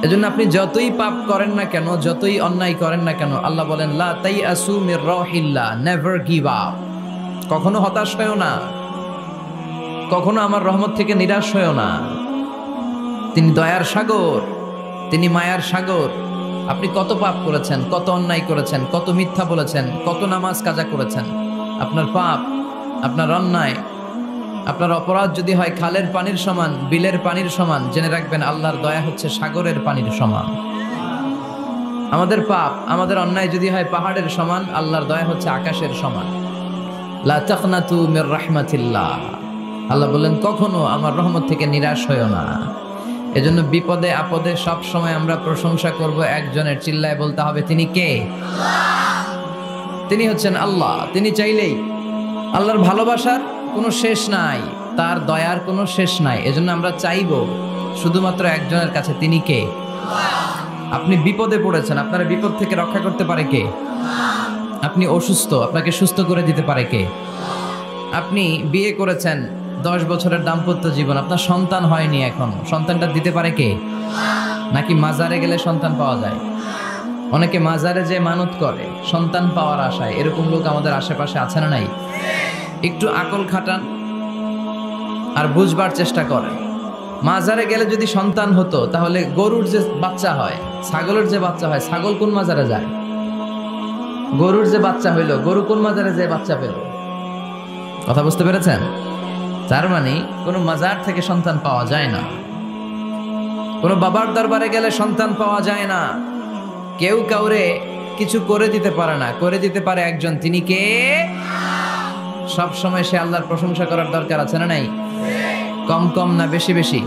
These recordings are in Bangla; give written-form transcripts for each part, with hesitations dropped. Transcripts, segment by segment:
এজন্য আপনি যতই পাপ করেন না কেন, যতই অন্যায় করেন না কেন, আল্লাহ বলেন লা তাইআসু মির রাহিল্লাহ, নেভার গিভ আপ। কখনো হতাশ হয়ো না, কখনো আমার রহমত থেকে নিরাশ হয়ো না। তিনি দয়ার সাগর, তিনি মায়ার সাগর। আপনি কত পাপ করেছেন, কত অন্যায় করেছেন, কত মিথ্যা বলেছেন, কত নামাজ কাজা করেছেন, আপনার পাপ, আপনার অন্যায়, আপনার অপরাধ যদি হয় খালের পানির সমান, বিলের পানির সমান, জেনে রাখবেন আল্লাহর দয়া হচ্ছে সাগরের পানির সমান। আমাদের পাপ, আমাদের অন্যায় যদি হয় পাহাড়ের সমান, আল্লাহর দয়া হচ্ছে আকাশের সমান। লা তাকনাতু মির রাহমাতিল্লাহ, আল্লাহ বললেন কখনো আমার রহমত থেকে নিরাশ হয়ো না। এজন্য বিপদে আপদে সব সময় আমরা প্রশংসা করব একজনের, চিল্লায় বলতে হবে তিনি কে? তিনি হচ্ছেন আল্লাহ। তিনি চাইলেই, আল্লাহর ভালোবাসার কোনো শেষ নাই, তার দয়ার কোনো শেষ নাই। এজন্য আমরা চাইব শুধুমাত্র একজনের কাছে, তিনি কে? আপনি বিপদে পড়েছেন, আপনার বিপদ থেকে রক্ষা করতে পারে কে? আপনি অসুস্থ, আপনাকে সুস্থ করে দিতে পারে কে? আপনি বিয়ে করেছেন, 10 বছরের দাম্পত্য জীবন, আপনার সন্তান হয়নি এখনো, সন্তানটা দিতে পারে কে? নাকি মাজারে গেলে সন্তান পাওয়া যায়? অনেকে মাজারে যে মানত করে সন্তান পাওয়ার আশায়, এরকম লোক আমাদের আশেপাশে আছে না নাই? একটু আকল খাটান আর বুঝবার চেষ্টা করেন। মাজারে গেলে যদি সন্তান হতো, তাহলে গরুর যে বাচ্চা হয়, ছাগলের যে বাচ্চা হয়, ছাগল কোন মাজারে যায়? গরুর যে বাচ্চা হইলো, গরু কোন মাজারে যে বাচ্চা পেল? কথা বুঝতে পেরেছেন? তার মানে কোনো মাজার থেকে সন্তান পাওয়া যায় না, কোনো বাবার দরবারে গেলে সন্তান পাওয়া যায় না। কেউ কাউরে কিছু করে দিতে পারে না, করে দিতে পারে একজন, তিনি কে? সব সময় সে আল্লাহর প্রশংসা করার দরকার আছে না নাই? কম কম না বেশি বেশি?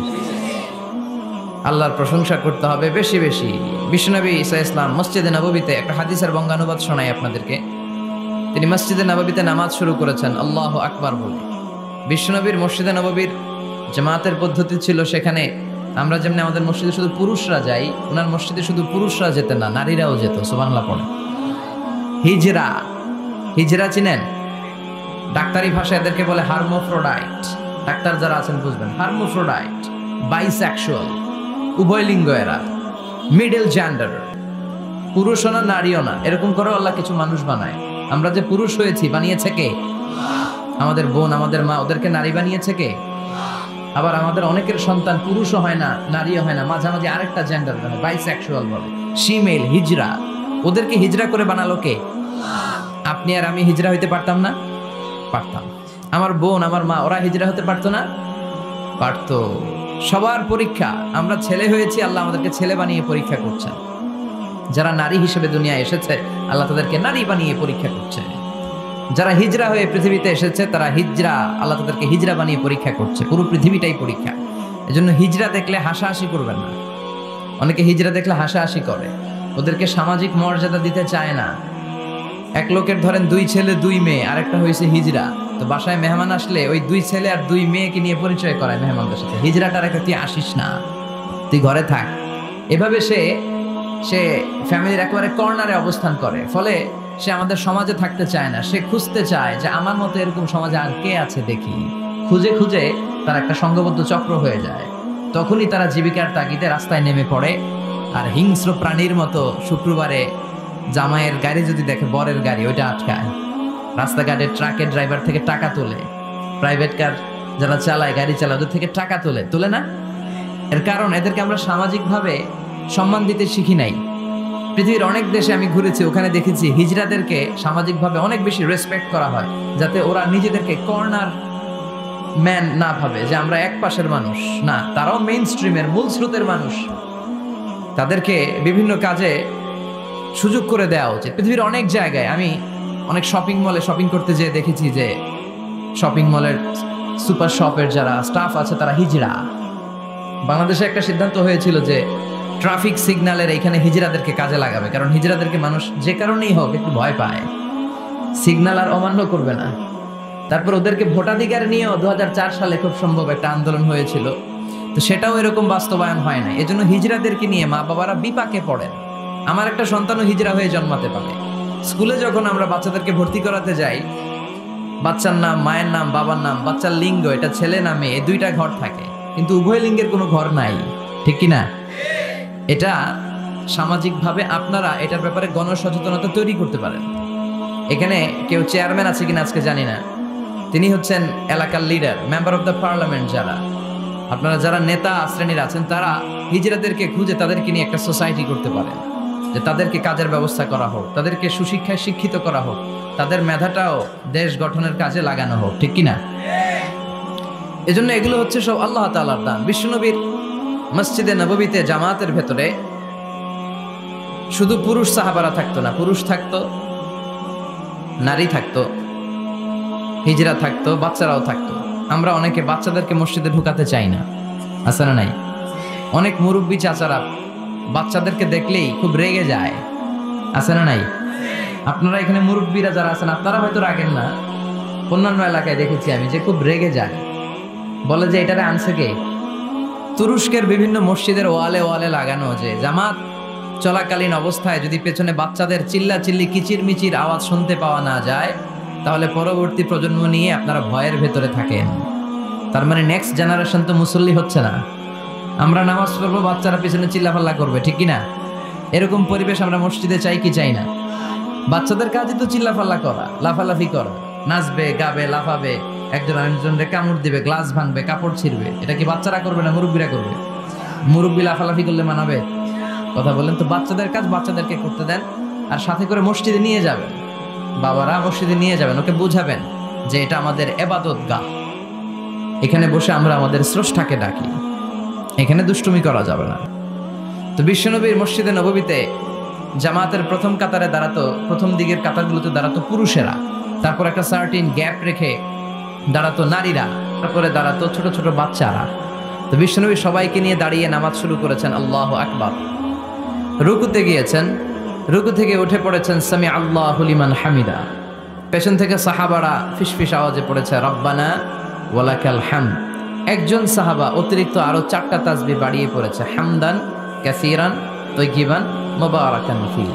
আল্লাহর প্রশংসা করতে হবে বেশি বেশি। বিশ্বনবী ঈসা ইসলাম মসজিদে নববীতে একটা হাদিসের বঙ্গানুবাদ শোনাই আপনাদেরকে। তিনি মসজিদে নববীতে নামাজ শুরু করেছেন আল্লাহু আকবার বলে। বিশ্বনবীর মসজিদে নববীর জামাতের পদ্ধতি ছিল, সেখানে আমরা যেমন আমাদের মসজিদে শুধু পুরুষরা যাই, ওনার মসজিদে শুধু পুরুষরা যেতেন না, নারীরাও যেত। সুবহানাল্লাহ পড়ে। হিজরা, হিজরা চিনেন? ডাক্তারি ভাষায় এদেরকে বলে হার্মোফ্রোডাইট। ডাক্তার যারা আছেন বুঝবেন, হার্মোফ্রোডাইট, বাইসেক্সুয়াল, উভয় লিঙ্গ এরা, মিডল জেন্ডার, পুরুষও না নারীও না, এরকম করে আল্লাহ কিছু মানুষ বানায়। আমরা যে পুরুষ হয়েছি বানিয়েছে কে? আমাদের বোন, আমাদের মা, ওদেরকে নারী বানিয়েছে কে? আবার আমাদের অনেকের সন্তান পুরুষও হয় না, নারীও হয় না, মাঝামাঝি আরেকটা জেন্ডার হয়, বাইসেক্সুয়াল বলে, শিমেল, হিজরা। ওদেরকে হিজরা করে বানালো কে? আপনি আর আমি হিজরা হইতে পারতাম না? পারতাম। আমার বোন, আমার মা, ওরা হিজরা হতে পারতো না? পারতো। সবার পরীক্ষা, আমরা ছেলে হয়েছি, আল্লাহ আমাদেরকে ছেলে বানিয়ে পরীক্ষা করছেন। যারা নারী হিসেবে দুনিয়ায় এসেছে, আল্লাহ তাদেরকে নারী বানিয়ে পরীক্ষা করছে। যারা হিজরা হয়ে পৃথিবীতে এসেছে, তারা হিজরা, আল্লাহ তাদেরকে হিজরা বানিয়ে পরীক্ষা করছে। পুরো পৃথিবীটাই পরীক্ষা। এজন্য হিজরা দেখলে হাসাহাসি করবেন না। অনেকে হিজরা দেখলে হাসাহাসি করে, ওদেরকে সামাজিক মর্যাদা দিতে চায় না। এক লোকের ধরেন 2 ছেলে 2 মেয়ে, আরেকটা হয়েছে হিজরা। তো বাসায় মেহমান আসলে ওই 2 ছেলে আর 2 মেয়েকে নিয়ে পরিচয় করায় মেহমানদের সাথে। হিজরাটা রেখে তুই আসিস না, তুই ঘরে থাক। এভাবে সে ফ্যামিলির একেবারে কর্নারে অবস্থান করে। ফলে সে আমাদের সমাজে থাকতে চায় না। সে খুঁজতে চায় যে আমার মতো এরকম সমাজে আর কে আছে দেখি। খুঁজে খুঁজে তার একটা সংঘবদ্ধ চক্র হয়ে যায়। তখনই তারা জীবিকার তাগিদে রাস্তায় নেমে পড়ে। আর হিংস্র প্রাণীর মতো শুক্রবারে জামাইয়ের গাড়ি যদি দেখে, বরের গাড়ি, ওইটা আটকায়। রাস্তাঘাটে ট্রাকের ড্রাইভার থেকে টাকা তোলে, প্রাইভেট কার যারা চালায়, গাড়ি চালায়, ওদের থেকে টাকা তোলে না? এর কারণ এদেরকে আমরা সামাজিকভাবে সম্মান দিতে শিখি নাই। পৃথিবীর অনেক দেশে আমি ঘুরেছি, ওখানে দেখেছি হিজড়াদেরকে সামাজিকভাবে অনেক বেশি রেসপেক্ট করা হয়, যাতে ওরা নিজেদেরকে কর্নার ম্যান না ভাবে, যে আমরা এক পাশের মানুষ না, তারাও মেইন স্ট্রিমের, মূল স্রোতের মানুষ। তাদেরকে বিভিন্ন কাজে সুযোগ করে দেওয়া উচিত। পৃথিবীর অনেক জায়গায় আমি অনেক শপিং মলে শপিং করতে যেয়ে দেখেছি যে শপিং মলের সুপার শপের যারা স্টাফ আছে তারা হিজড়া। বাংলাদেশে একটা সিদ্ধান্ত হয়েছিল যে ট্রাফিক সিগন্যালের এইখানে হিজড়াদেরকে কাজে লাগাবে, কারণ হিজড়াদেরকে মানুষ যে কারণেই হোক একটু ভয় পায়, সিগন্যাল আর অমান্য করবে না। তারপর ওদেরকে ভোটাধিকার নিয়েও 2004 সালে খুব সম্ভব একটা আন্দোলন হয়েছিল, তো সেটাও এরকম বাস্তবায়ন হয় না। এজন্য হিজড়াদেরকে নিয়ে মা বাবারা বিপাকে পড়েন। আমার একটা সন্তানও হিজড়া হয়ে জন্মাতে পারে। স্কুলে যখন আমরা বাচ্চাদেরকে ভর্তি করাতে যাই, বাচ্চার নাম, মায়ের নাম, বাবার নাম, বাচ্চার লিঙ্গ, এটা ছেলে না মেয়ে, এই 2টা ঘর থাকে, কিন্তু উভয় লিঙ্গের কোনো ঘর নাই, ঠিক কিনা? এটা সামাজিকভাবে আপনারা এটার ব্যাপারে গণসচেতনতা তৈরি করতে পারেন। এখানে কেউ চেয়ারম্যান আছে কিনা আজকে জানি না, তিনি হচ্ছেন এলাকার leader, member of the parliament. যারা আপনারা যারা নেতা শ্রেণীর আছেন তারা হিজড়াদেরকে খুঁজে তাদেরকে নিয়ে একটা সোসাইটি করতে পারেন, যে তাদেরকে কাজের ব্যবস্থা করা হোক, তাদেরকে সুশিক্ষায় শিক্ষিত করা হোক, তাদের মেধাটাও দেশ গঠনের কাজে লাগানো হোক, ঠিক কিনা? এজন্য এগুলো হচ্ছে সব আল্লাহ তাআলার দান। বিশ্বনবীর মসজিদে নববীতে জামাতের ভেতরে শুধু পুরুষ সাহাবারা থাকতো না, পুরুষ থাকতো, নারী থাকতো, হিজরা থাকতো, বাচ্চারাও থাকতো। আমরা অনেকে বাচ্চাদেরকে মসজিদে ঢুকাতে চাই না, আছে না নাই? অনেক মুরব্বী চাচারা বাচ্চাদেরকে দেখলেই খুব রেগে যায়, আছে না নাই? আপনারা এখানে মুরব্বীরা যারা আছেন আপনারা হয়তো রাগেন না, অন্যান্য এলাকায় দেখেছি আমি যে খুব রেগে যায়, বলে যে এটারে আনছে কে? তুরস্কের বিভিন্ন মসজিদের ওয়ালে ওয়ালে লাগানো যে জামাত চলাকালীন অবস্থায় যদি পেছনে বাচ্চাদের চিল্লা চিল্লি কিচির মিচির আওয়াজ শুনতে পাওয়া না যায়, তাহলে পরবর্তী প্রজন্ম নিয়ে আপনারা ভয়ের ভেতরে থাকেন। তার মানে নেক্সট জেনারেশন তো মুসল্লি হচ্ছে না। আমরা নামাজ পড়বো, বাচ্চারা পিছনে চিল্লাফাল্লা করবে, ঠিক কিনা? এরকম পরিবেশ আমরা মসজিদে চাই কি চাই না? বাচ্চাদের কাজই তো চিল্লাফাল্লা করা, লাফালাফি করা, নাচবে, গাবে, লাফাবে, একজন আরেকজনকে কামড় দিবে, গ্লাস ভাঙবে, কাপড় ছিঁড়বে। এটা কি বাচ্চারা করবে না মুরব্বীরা করবে? মুরব্বী লাফালাফি করলে মানাবে? কথা বলেন তো। বাচ্চাদের কাজ বাচ্চাদেরকে করতে দেন, আর সাথে করে মসজিদে নিয়ে যাবেন, বাবারা মসজিদে নিয়ে যাবেন, ওকে বুঝাবেন যে এটা আমাদের ইবাদত গাহ, এখানে বসে আমরা আমাদের স্রষ্টাকে ডাকি, এখানে দুষ্টুমি করা যাবে না। তো বিশ্বনবীর মসজিদে নববীতে জামাতের প্রথম কাতারে দাঁড়াতো, প্রথম দিকের কাতারগুলোতে দাঁড়াতো পুরুষেরা, তারপর একটা সার্টিন গ্যাপ রেখে দাঁড়াতো নারীরা, তারপরে দাঁড়াতো ছোট ছোট বাচ্চারা। তো বিশ্বনবী সবাইকে নিয়ে দাঁড়িয়ে নামাজ শুরু করেছেন, আল্লাহু আকবার। রুকুতে গিয়েছেন, রুকু থেকে উঠে পড়েছেন সামি আল্লাহু লিমান হামিদা। পেছন থেকে সাহাবারা ফিসফিস আওয়াজে পড়েছে রব্বানা ওয়ালাকাল হামদ। একজন সাহাবা অতিরিক্ত আরো 4টা তাসবিহ বাড়িয়ে পড়েছে, হামদান কাসীরান তাইয়িবান মুবারাকান ফি।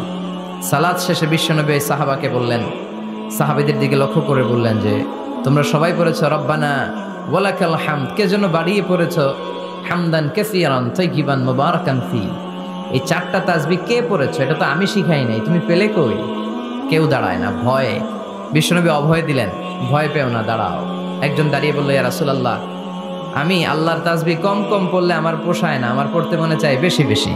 সালাত শেষে বিশ্বনবী সাহাবাকে বললেন, সাহাবীদের দিকে লক্ষ্য করে বললেন যে তোমরা সবাই পড়েছো রব্বানা ওয়ালাকাল হামদ, কে যেন বাড়িয়ে পড়েছো হামদান কাসীরান তাইয়িবান মুবারাকান ফি। এই 4টা তাসবিহ কে পড়েছো? এটা তো আমি শিখাই নাই, তুমি পেলে কই? কেউ দাঁড়ায় না, ভয়ে। বিশ্বনবী অভয় দিলেন, ভয় পেও না, দাঁড়াও। একজন দাঁড়িয়ে বলল, ইয়া রাসূলুল্লাহ, আমি আল্লাহর তাসবিহ কম কম পড়লে আমার পোষায় না, আমার পড়তে মনে চাই বেশি বেশি,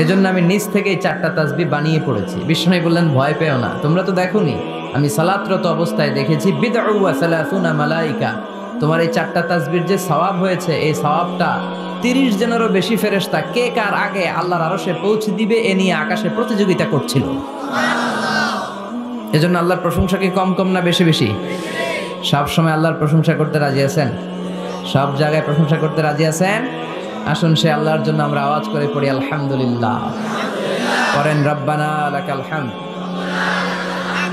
এজন্য আমি নিজ থেকেই 4টা তাসবিহ বানিয়ে পড়েছি। বিশ্বনবী বললেন, ভয় পেও না, তোমরা তো দেখোনি, আমি সালাতরত অবস্থায় দেখেছি বিদউ ওয়া সালাসুনা মালাইকা, তোমার এই 4টা তাসবিহর যে সওয়াব হয়েছে, এই সওয়াবটা 30 জনেরও বেশি ফেরেশতা কে কার আগে আল্লাহর আরশে পৌঁছে দিবে এ নিয়ে আকাশে প্রতিযোগিতা করছিল। এজন্য আল্লাহর প্রশংসা কি কম কম না বেশি বেশি? সব সময় আল্লাহর প্রশংসা করতে রাজি আছেন? সব জায়গায় প্রশংসা করতে রাজি আছেন? আসুন সে আল্লাহর জন্য আমরা আওয়াজ করে পড়ি আলহামদুলিল্লাহ। করেন রব্বানা লাকাল হামদ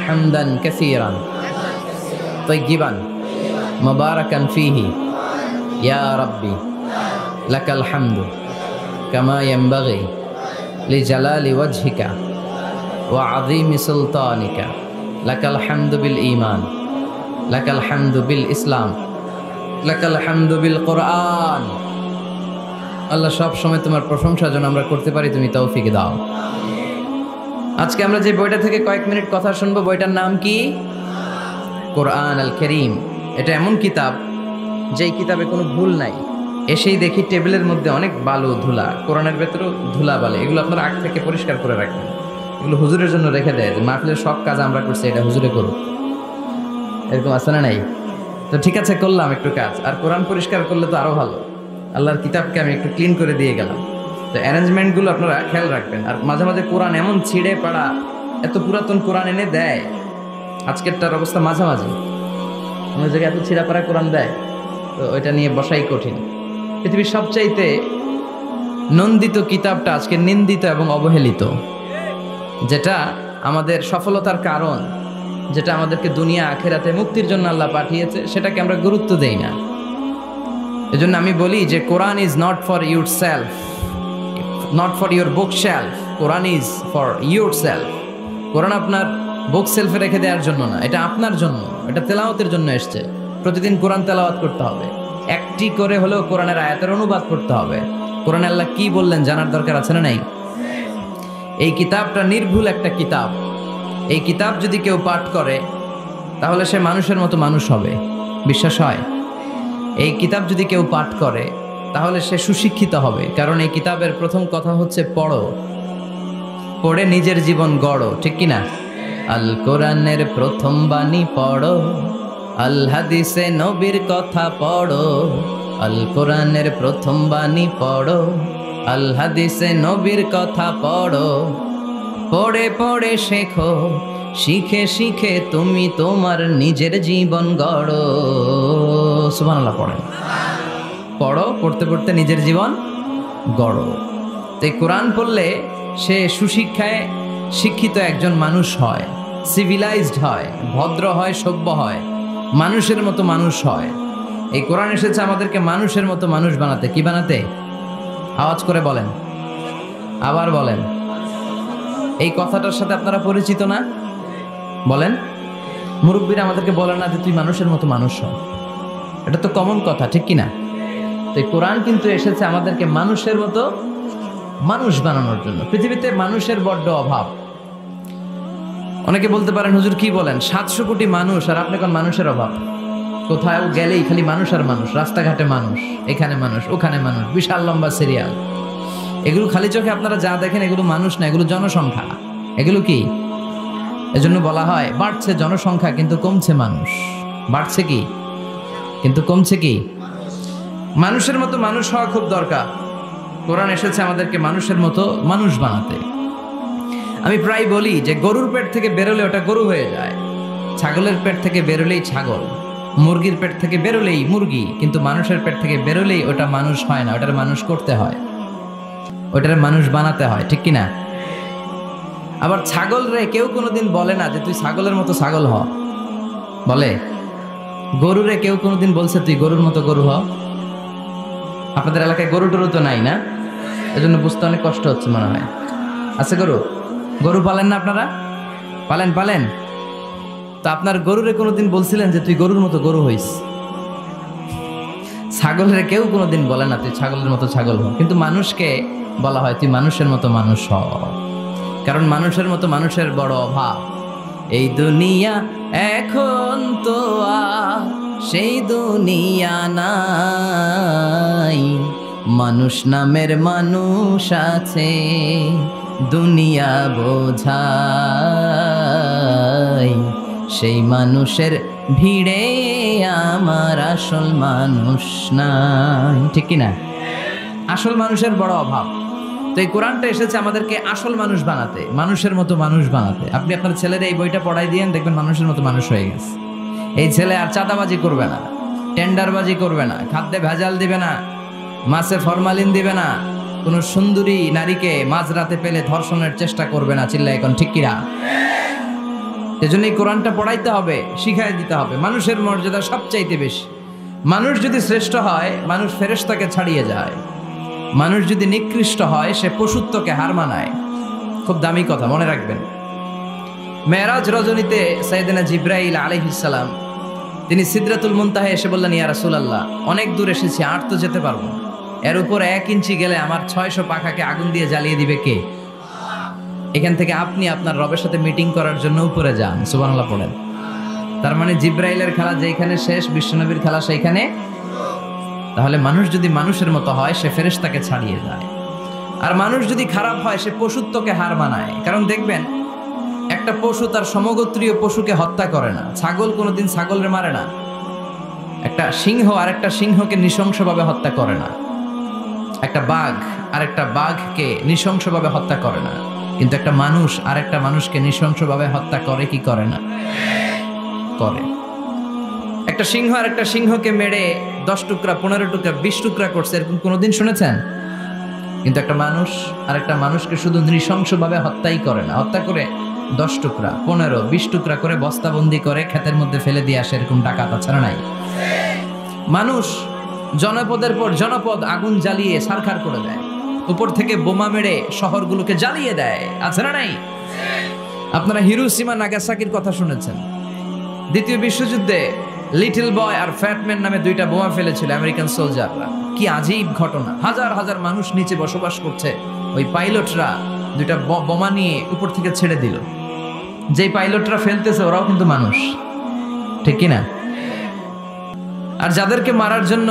হামদান কাসীরান তাইয়িবান মুবারাকান ফীহি ইয়া রাব্বি লাকাল হামদু কামা ইয়ানবাগি লিজালালি ওয়াজহিকা ওয়া আযীমি সুলতানিকা লাকাল হামদু বিল ঈমান লাকাল হামদু বিল ইসলাম লাকাল হামদু বিল কোরআন। আল্লাহ সব সময় তোমার প্রশংসা যেন আমরা করতে পারি, তুমি তৌফিক দাও। আজকে আমরা যে বইটা থেকে কয়েক মিনিট কথা শুনবো, বইটার নাম কি? কোরআন আল কারীম। এটা এমন কিতাব যেই কিতাবে কোনো ভুল নাই। এসেই দেখি টেবিলের মধ্যে অনেক বালু ধুলা, কোরআনের ভেতরেও ধুলা বালে, এগুলো আপনারা আগ থেকে পরিষ্কার করে রাখবেন। এগুলো হুজুরের জন্য রেখে দেয় যে মাহফিলের সব কাজ আমরা করছি, এটা হুজুরে করুক, এরকম আছে না নাই? তো ঠিক আছে, করলাম একটু কাজ, আর কোরআন পরিষ্কার করলে তো আরো ভালো। আল্লাহর কিতাবকে আমি একটু ক্লিন করে দিয়ে গেলাম। তো অ্যারেঞ্জমেন্টগুলো আপনারা খেয়াল রাখবেন। আর মাঝে মাঝে কোরআন এমন ছিঁড়ে পাড়া, এত পুরাতন কোরআন এনে দেয়, আজকেরটার অবস্থা মাঝামাঝি, অন্য জায়গায় এত ছিঁড়া পাড়া কোরআন দেয়, তো ওইটা নিয়ে বসাই কঠিন। পৃথিবীর সবচাইতে নন্দিত কিতাবটা আজকে নিন্দিত এবং অবহেলিত, যেটা আমাদের সফলতার কারণ, যেটা আমাদেরকে দুনিয়া আখেরাতে মুক্তির জন্য আল্লাহ পাঠিয়েছে, সেটাকে আমরা গুরুত্ব দেই না। এজন্য আমি বলি যে Quran is not for yourself, not for your bookshelf, Quran is for yourself. Quran আপনার বুক সেলফে রেখে দেওয়ার জন্য না, এটা আপনার জন্য, এটা তেলাওয়াতের জন্য এসছে। প্রতিদিন কোরআন তেলাওয়াত করতে হবে, একটি করে হলেও কোরআনের আয়াতের অনুবাদ করতে হবে, কোরআনে আল্লাহ কি বললেন জানার দরকার আছে না নাই? এই কিতাবটা নির্ভুল একটা কিতাব। এই কিতাব যদি কেউ পাঠ করে তাহলে সে মানুষের মতো মানুষ হবে, বিশ্বাস হয়? এই কিতাব যদি কেউ পাঠ করে তাহলে সে সুশিক্ষিত হবে, কারণ এই কিতাবের প্রথম কথা হচ্ছে পড়ো, পড়ে নিজের জীবন গড়ো, ঠিক কিনা? আল কোরআনের প্রথম বাণী পড়ো, আল হাদিসে নবীর কথা পড়ো। আল কোরআনের প্রথম বাণী পড়ো, আল হাদিসে নবীর কথা পড়ো। পড়ে পড়ে শেখো, শিখে শিখে তুমি তোমার নিজের জীবন গড়ো। সুবহানাল্লাহ পড়েন। পড়ো, পড়তে পড়তে নিজের জীবন গড়ো। তো এই কোরআন পড়লে সে সুশিক্ষায় শিক্ষিত একজন মানুষ হয়, সিভিলাইজড হয়, ভদ্র হয়, সভ্য হয়, মানুষের মতো মানুষ হয়। এই কোরআন এসেছে আমাদেরকে মানুষের মতো মানুষ বানাতে। কি বানাতে? আওয়াজ করে বলেন, আবার বলেন। এই কথাটার সাথে আপনারা পরিচিত না? বলেন। মুরব্বীরা আমাদেরকে বলেন না যে তুই মানুষের মতো মানুষ হ, এটা তো কমন কথা, ঠিক কিনা? তো এই কোরআন কিন্তু এসেছে আমাদেরকে মানুষের মতো মানুষ বানানোর জন্য। পৃথিবীতে মানুষের বড্ড অভাব। অনেকে বলতে পারেন হুজুর কি বলেন, 700 কোটি মানুষ আর আপনি কোন মানুষের অভাব? কোথাও গেলেই খালি মানুষ আর মানুষ, রাস্তাঘাটে মানুষ, এখানে মানুষ, ওখানে মানুষ, বিশাল লম্বা সিরিয়াল। এগুলো খালি চোখে আপনারা যা দেখেন এগুলো মানুষ না, এগুলো জনসংখ্যা। এগুলো কি? এজন্য বলা হয় বাড়ছে জনসংখ্যা কিন্তু কমছে মানুষ। বাড়ছে কি কিন্তু কমছে কি? মানুষের মতো মানুষ হওয়া খুব দরকার। কোরআন এসেছে আমাদেরকে মানুষের মতো মানুষ বানাতে। আমি প্রায় বলি যে গরুর পেট থেকে বেরোলে ওটা গরু হয়ে যায়, ছাগলের পেট থেকে বেরোলেই ছাগল, মুরগির পেট থেকে বেরোলেই মুরগি, কিন্তু মানুষের পেট থেকে বেরোলেই ওটা মানুষ হয় না, ওটার মানুষ করতে হয়, ওটার মানুষ বানাতে হয়, ঠিক কিনা? আবার ছাগল রে কেউ কোনোদিন বলে না যে তুই ছাগলের মতো ছাগল হ, বলে? গরু রে কেউ কোনোদিন বলছে তুই গরুর মতো গরু হ? আপনাদের এলাকায় গরু টরু তো নাই না, এজন্য বুঝতে অনেক কষ্ট হচ্ছে মনে হয়। আছে গরু? গরু পালেন না আপনারা? পালেন? পালেন তো আপনার গরুরে কোনোদিন বলছিলেন যে তুই গরুর মতো গরু হইস? ছাগলের কেউ কোনোদিন বলে না তুই ছাগলের মতো ছাগল হ, কিন্তু মানুষকে বলা হয় তুই মানুষের মতো মানুষ হ, কারণ মানুষের মতো মানুষের বড় অভাব। এই দুনিয়া এখন তো আর সেই দুনিয়া নাই, মানুষ নামের মানুষ আছে দুনিয়া বোঝায়, সেই মানুষের ভিড়ে আমার আসল মানুষ নাই, ঠিক কিনা? আসল মানুষের বড় অভাব। তো এই কোরআনটা এসেছে আমাদেরকে আসল মানুষ বানাতে, মানুষের মতো মানুষ বানাতে। আপনি আপনার ছেলের এই বইটা পড়াই দিয়েন, দেখবেন মানুষের মতো মানুষ হয়ে গেছে। এই ছেলে আর চাঁদাবাজি করবে না, টেন্ডারবাজি করবে না, খাদ্যে ভেজাল দিবে না, মাছে ফরমালিন দিবে না, কোনো সুন্দরী নারীকে মাঝরাতে পেলে ধর্ষণের চেষ্টা করবে না। চিল্লা এখন, ঠিক কিনা? এজন্য এই কোরআনটা পড়াইতে হবে, শিখাই দিতে হবে। মানুষের মর্যাদা সবচাইতে বেশি। মানুষ যদি শ্রেষ্ঠ হয় মানুষ ফেরেশতাকে ছাড়িয়ে যায়, মানুষ যদি নিকৃষ্ট হয় সে পশুত্বকে হার মানায়। খুব দামি কথা, মনে রাখবেন। মেরাজ রজনীতে সাইয়েদনা জিব্রাইল আলাইহিস সালাম তিনি সিদরাতুল মুনতাহা এসে বললেন, ইয়া রাসূলুল্লাহ, অনেক দূর এসেছি, আর তো যেতে পারবো না, এর উপর 1 ইঞ্চি গেলে আমার 600 পাখাকে আগুন দিয়ে জ্বালিয়ে দিবে কে? এখান থেকে আপনি আপনার রবের সাথে মিটিং করার জন্য উপরে যান। সুবহানাল্লাহ পড়েন। তার মানে জিব্রাইলের খেলা যেখানে শেষ, বিশ্বনবীর খেলা সেইখানে। তাহলে মানুষ যদি মানুষের মতো হয় সে ফেরেশতাকে ছাড়িয়ে যায়, আর মানুষ যদি খারাপ হয় সে পশুত্বকে হার মানায়। কারণ দেখবেন একটা পশু তার সমগোত্রীয় পশুকে হত্যা করে না, ছাগল কোনোদিন ছাগলের মারে না, একটা সিংহ আর একটা সিংহকে নৃশংসভাবে হত্যা করে না, একটা বাঘ আর একটা বাঘকে নৃশংসভাবে হত্যা করে না, কিন্তু একটা মানুষ আর একটা মানুষকে নৃশংসভাবে হত্যা করে কি করে না? করে। একটা সিংহ আর একটা সিংহকে মেরে 10 টুকরা, 15 টুকরা, 20 টুকরা করছে, এরকম কোনোদিন শুনেছেন? কিন্তু একটা মানুষ আর একটা মানুষকে শুধু নৃশংসভাবে হত্যাই করে না, হত্যা করে 10 টুকরা, 15, 20 টুকরা করে বস্তাবন্দি করে ক্ষেতের মধ্যে ফেলে দিয়ে আসে, এরকম ডাকাত আছে না নাই? মানুষ জনপদের পর জনপদ আগুন জ্বালিয়ে ছারখার করে দেয়, উপর থেকে বোমা মেরে শহরগুলোকে জ্বালিয়ে দেয়, আছে না নাই? আপনারা হিরোশিমা নাগাসাকির কথা শুনেছেন। দ্বিতীয় বিশ্বযুদ্ধে লিটল বয় আর ফ্যাটম্যান নামে 2টা বোমা ফেলেছিল আমেরিকান সোলজাররা। কি আজীব ঘটনা, হাজার হাজার মানুষ নিচে বসবাস করছে, ওই পাইলটরা দুইটা বোমা নিয়ে উপর থেকে ছেড়ে দিল। যেই পাইলটরা ফেলতেছে ওরাও কিন্তু মানুষ, ঠিক কিনা? আর যাদেরকে মারার জন্য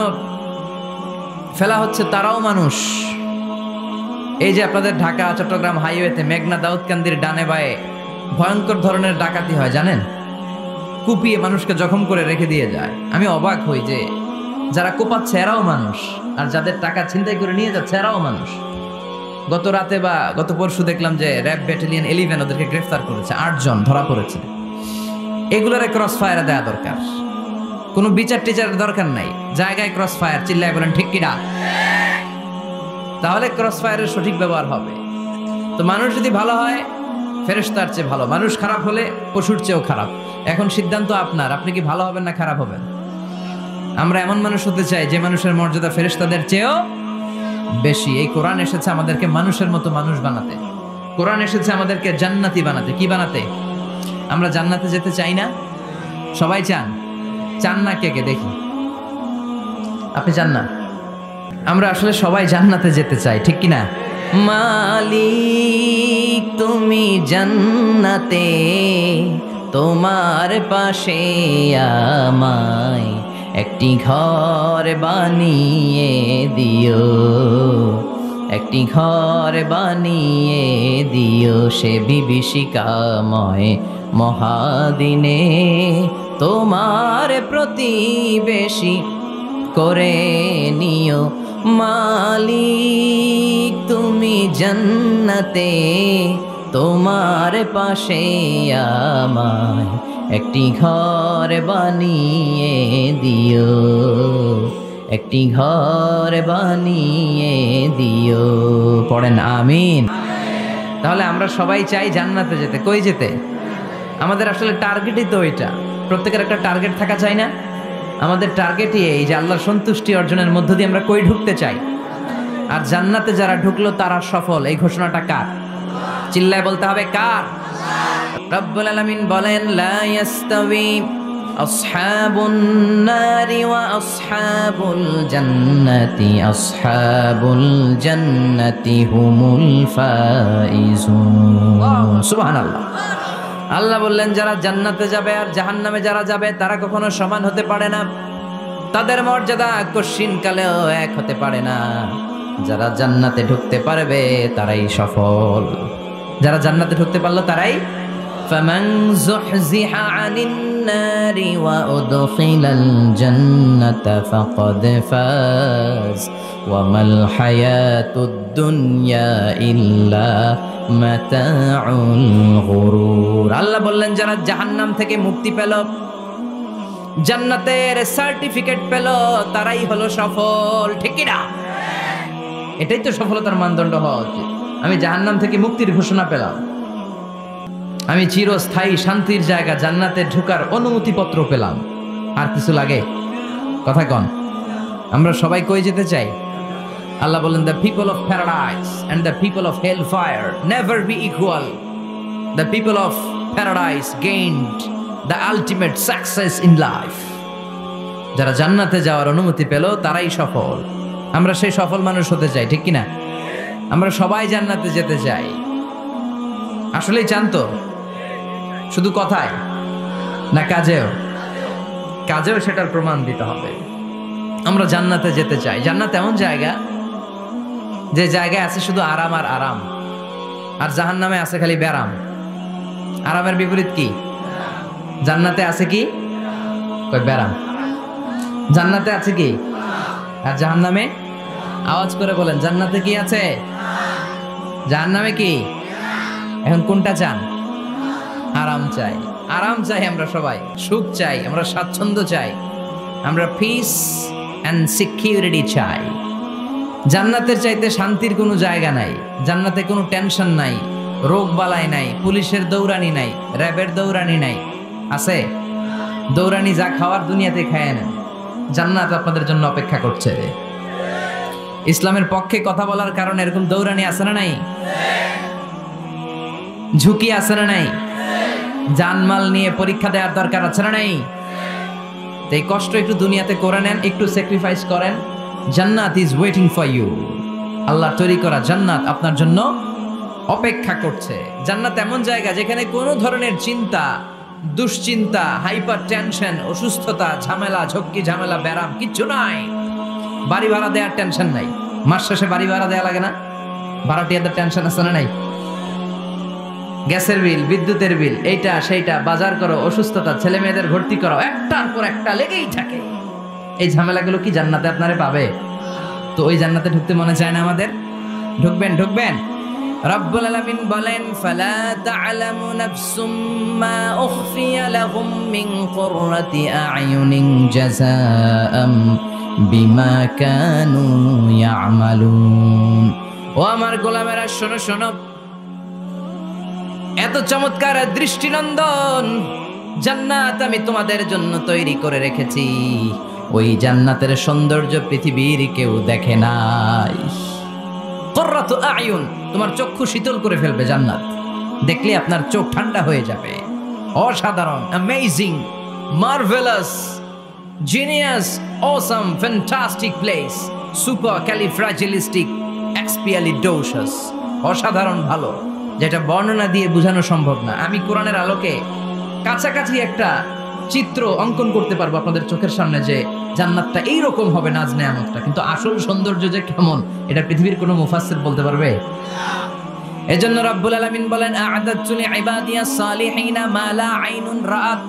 ফেলা হচ্ছে তারাও মানুষ। এই যে আপনাদের ঢাকা চট্টগ্রাম হাইওয়েতে মেঘনা দাউদকান্দির ডানে বায়ে ভয়ঙ্কর ধরনের ডাকাতি হয় জানেন? কুপিয়ে মানুষকে জখম করে রেখে দিয়ে যায়। আমি অবাক হই যে যারা কোপাচ্ছে এরাও মানুষ, আর যাদের টাকা ছিনতাই করে নিয়ে যাচ্ছে এরাও মানুষ। গত রাতে বা গত পরশু দেখলাম যে র্যাব ব্যাটালিয়ন 11 ওদেরকে গ্রেফতার করেছে, 8 জন ধরা পড়েছে। এগুলোর ক্রস ফায়ারে দেওয়া দরকার, কোনো বিচার টিচারের দরকার নাই, জায়গায় ক্রস ফায়ার, চিল্লায় বলেন ঠিক কিনা? তাহলে ক্রস ফায়ারের সঠিক ব্যবহার হবে। তো মানুষ যদি ভালো হয় ফেরেশতার চেয়ে ভালো, মানুষ খারাপ হলে পশুর চেয়েও খারাপ। এখন সিদ্ধান্ত আপনার, আপনি কি ভালো হবেন না খারাপ হবেন? আমরা এমন মানুষ হতে চাই যে মানুষের মর্যাদা ফেরেশতাদের চেয়েও বেশি। এই কোরআন এসেছে আমাদেরকে মানুষের মতো মানুষ বানাতে, কোরআন এসেছে আমাদেরকে জান্নাতি বানাতে। কি বানাতে? আমরা জান্নাতে যেতে চাই না? সবাই চান? চান না কে কে দেখি? আপনি চান না? আমরা আসলে সবাই জান্নাতে যেতে চাই, ঠিক কিনা? মালিক তুমি জান্নাতে, তোমার পাশে আমায় একটি ঘর বানিয়ে দিও, একটি ঘর বানিয়ে দিও সে বিভীষিকাময় মহাদিনে, তোমার প্রতিবেশী করে নিও। মালিক তুমি জান্নাতে, তোমার পাশে আমায় একটি ঘর বানিয়ে দিও, একটি ঘর বানিয়ে দিও। পড়েন আমিন। তাহলে আমরা সবাই চাই জান্নাতে যেতে। কই যেতে? আমাদের আসলে টার্গেটই তো এটা। প্রত্যেকের একটা টার্গেট থাকা চাই না? আমাদের টার্গেটই এই যে আল্লাহর সন্তুষ্টি অর্জনের মধ্য দিয়ে আমরা কই ঢুকতে চাই। আর জান্নাতে যারা ঢুকলো তারা সফল, এই ঘোষণাটা কার? চিল্লায় বলতে হবে কার? রব্বুল আলামিন বলেন লা ইয়াস্তাবি আসহাবুন নারি ওয়া আসহাবুল জান্নাতি, আসহাবুল জান্নাতি হুমুল ফাইজুন। সুবহানাল্লাহ। আল্লাহ বললেন যারা জান্নাতে যাবে আর জাহান্নামে যারা যাবে তারা কখনো সমান হতে পারে না, তাদের মর্যাদা কশিনকালেও এক হতে পারে না। যারা জান্নাতে ঢুকতে পারবে তারাই সফল, যারা জান্নাতে ঢুকতে পারলো তারাই। ফামান যুহজিহা আনিন নারি ওয়া উদখিলাল জান্নাতা ফাকাদ ফাজ ওয়া মাল হায়াতুদ দুনিয়া ইল্লা মাতাউল গুরুর। আল্লাহ বললেন যারা জাহান্নাম থেকে মুক্তি পেল, জান্নাতের সার্টিফিকেট পেল, তারাই হলো সফল, ঠিক কি না? এটাই তো সফলতার মানদণ্ড হওয়া উচিত। আমি জাহান্নাম থেকে মুক্তির ঘোষণা পেলাম, আমি চিরস্থায়ী শান্তির জায়গা জান্নাতে ঢোকার অনুমতিপত্র পেলাম, আর কিছু লাগে? কথা কন। আমরা সবাই কই যেতে চাই? আল্লাহ বলেন the people of paradise and the people of hellfire never be equal. The people of paradise gained the ultimate success in life. যারা জান্নাতে যাওয়ার অনুমতি পেল তারাই সফল। আমরা সেই সফল মানুষ হতে চাই, ঠিক কিনা? আমরা সবাই জান্নাতে যেতে চাই। আসলেই চান তো? শুধু কথায় না কাজেও? কাজেও সেটার প্রমাণ দিতে হবে। আমরা জান্নাতে যেতে চাই। জান্নাত এমন জায়গা যে জায়গায় আছে শুধু আরাম আর আরাম, আর জাহান্নামে আছে খালি ব্যারাম। আরামের বিপরীত কি? জান্নাতে আছে কি? কই ব্যারাম। জান্নাতে আছে কি? আর জাহান্নামে? আওয়াজ করে বলেন জান্নাতে কি আছে? জাহান্নামে কি? এখন কোনটা চান? আরাম চাই। আরাম চাই আমরা সবাই, সুখ চাই, আমরা স্বাচ্ছন্দ্য চাই, আমরা পিস অ্যান্ড সিকিউরিটি চাই। জান্নাতের চাইতে শান্তির কোনো জায়গা নাই। জান্নাতে কোনো টেনশন নাই, রোগ বালাই নাই, পুলিশের দৌড়ানি নাই, র্যাবের দৌড়ানি নাই। আছে? দৌড়ানি যা খাওয়ার দুনিয়াতে খায় না, জান্নাত আপনাদের জন্য অপেক্ষা করছে। ইসলামের পক্ষে কথা বলার কারণে এরকম দৌড়ানি আছে না নাই? ঝুঁকি আছে না নাই? জানমাল নিয়ে পরীক্ষা দেওয়ার দরকার আছে না নাই? এই কষ্ট একটু দুনিয়াতে করে নেন, একটু স্যাক্রিফাইস করেন, জান্নাত ইজ ওয়েটিং ফর ইউ। আল্লাহ তৈরি করা জান্নাত আপনার জন্য অপেক্ষা করছে। জান্নাত এমন জায়গা যেখানে কোনো ধরনের চিন্তা, দুশ্চিন্তা, হাইপার টেনশন, অসুস্থতা, ঝামেলা, ঝক্কি ঝামেলা, ব্যারাম কিচ্ছু নাই। বাড়ি ভাড়া দেওয়ার টেনশন নাই। মাস শেষে বাড়ি ভাড়া দেওয়া লাগে না? ভাড়াটিয়াদের টেনশন আছে না নাই? গ্যাসের বিল, বিদ্যুতের বিল, এইটা সেইটা, বাজার করো, অসুস্থতা, ছেলে মেয়েদের ভর্তি করো, একটার পর একটা লেগেই থাকে। এই ঝামেলাগুলো কি জান্নাতে আপনারে পাবে? তো ওই জান্নাতে ঢুকতে মনে চায় না আমাদের? ঢুকবেন ঢুকবেন। রব্বুল আলামিন বলেন, ফালা তা'লামু নাফসুম মা উখফিয়া লাহুম মিন কুররাতি আ'য়ুনিন জাযাআম বিমা কানু ইয়া'মালুন। ও আমার গোলামেরা, শোনো শোনো, এত চমৎকার দৃষ্টিনন্দন জান্নাত আমি তোমাদের জন্য তৈরি করে রেখেছি। ওই জান্নাতের সৌন্দর্য পৃথিবীর কেউ দেখে নাই। কুররাতু আ'য়ুন, তোমার চক্ষু শীতল করে ফেলবে জান্নাত। দেখলে আপনার চোখ ঠান্ডা হয়ে যাবে। অসাধারণ, amazing, marvellous, genius, awesome, fantastic place, supercalifragilisticexpialidocious. অসাধারণ ভালো, যেটা বর্ণনা দিয়ে বোঝানো সম্ভব না। আমি কোরআনের আলোকে কাছাকাছি একটা চিত্র অঙ্কন করতে পারবো আপনাদের চোখের সামনে, যে জান্নাতটা এইরকম হবে, নাজ নেয়ামতটা। কিন্তু আসল সৌন্দর্য যে কেমন, এটা পৃথিবীর কোনো মুফাসসির বলতে পারবে? এজন্য রব্বুল আলামিন বলেন, আ'আদাতু লিইবাদিয়াস সালিহিনা মা লা আইনুন রাআত।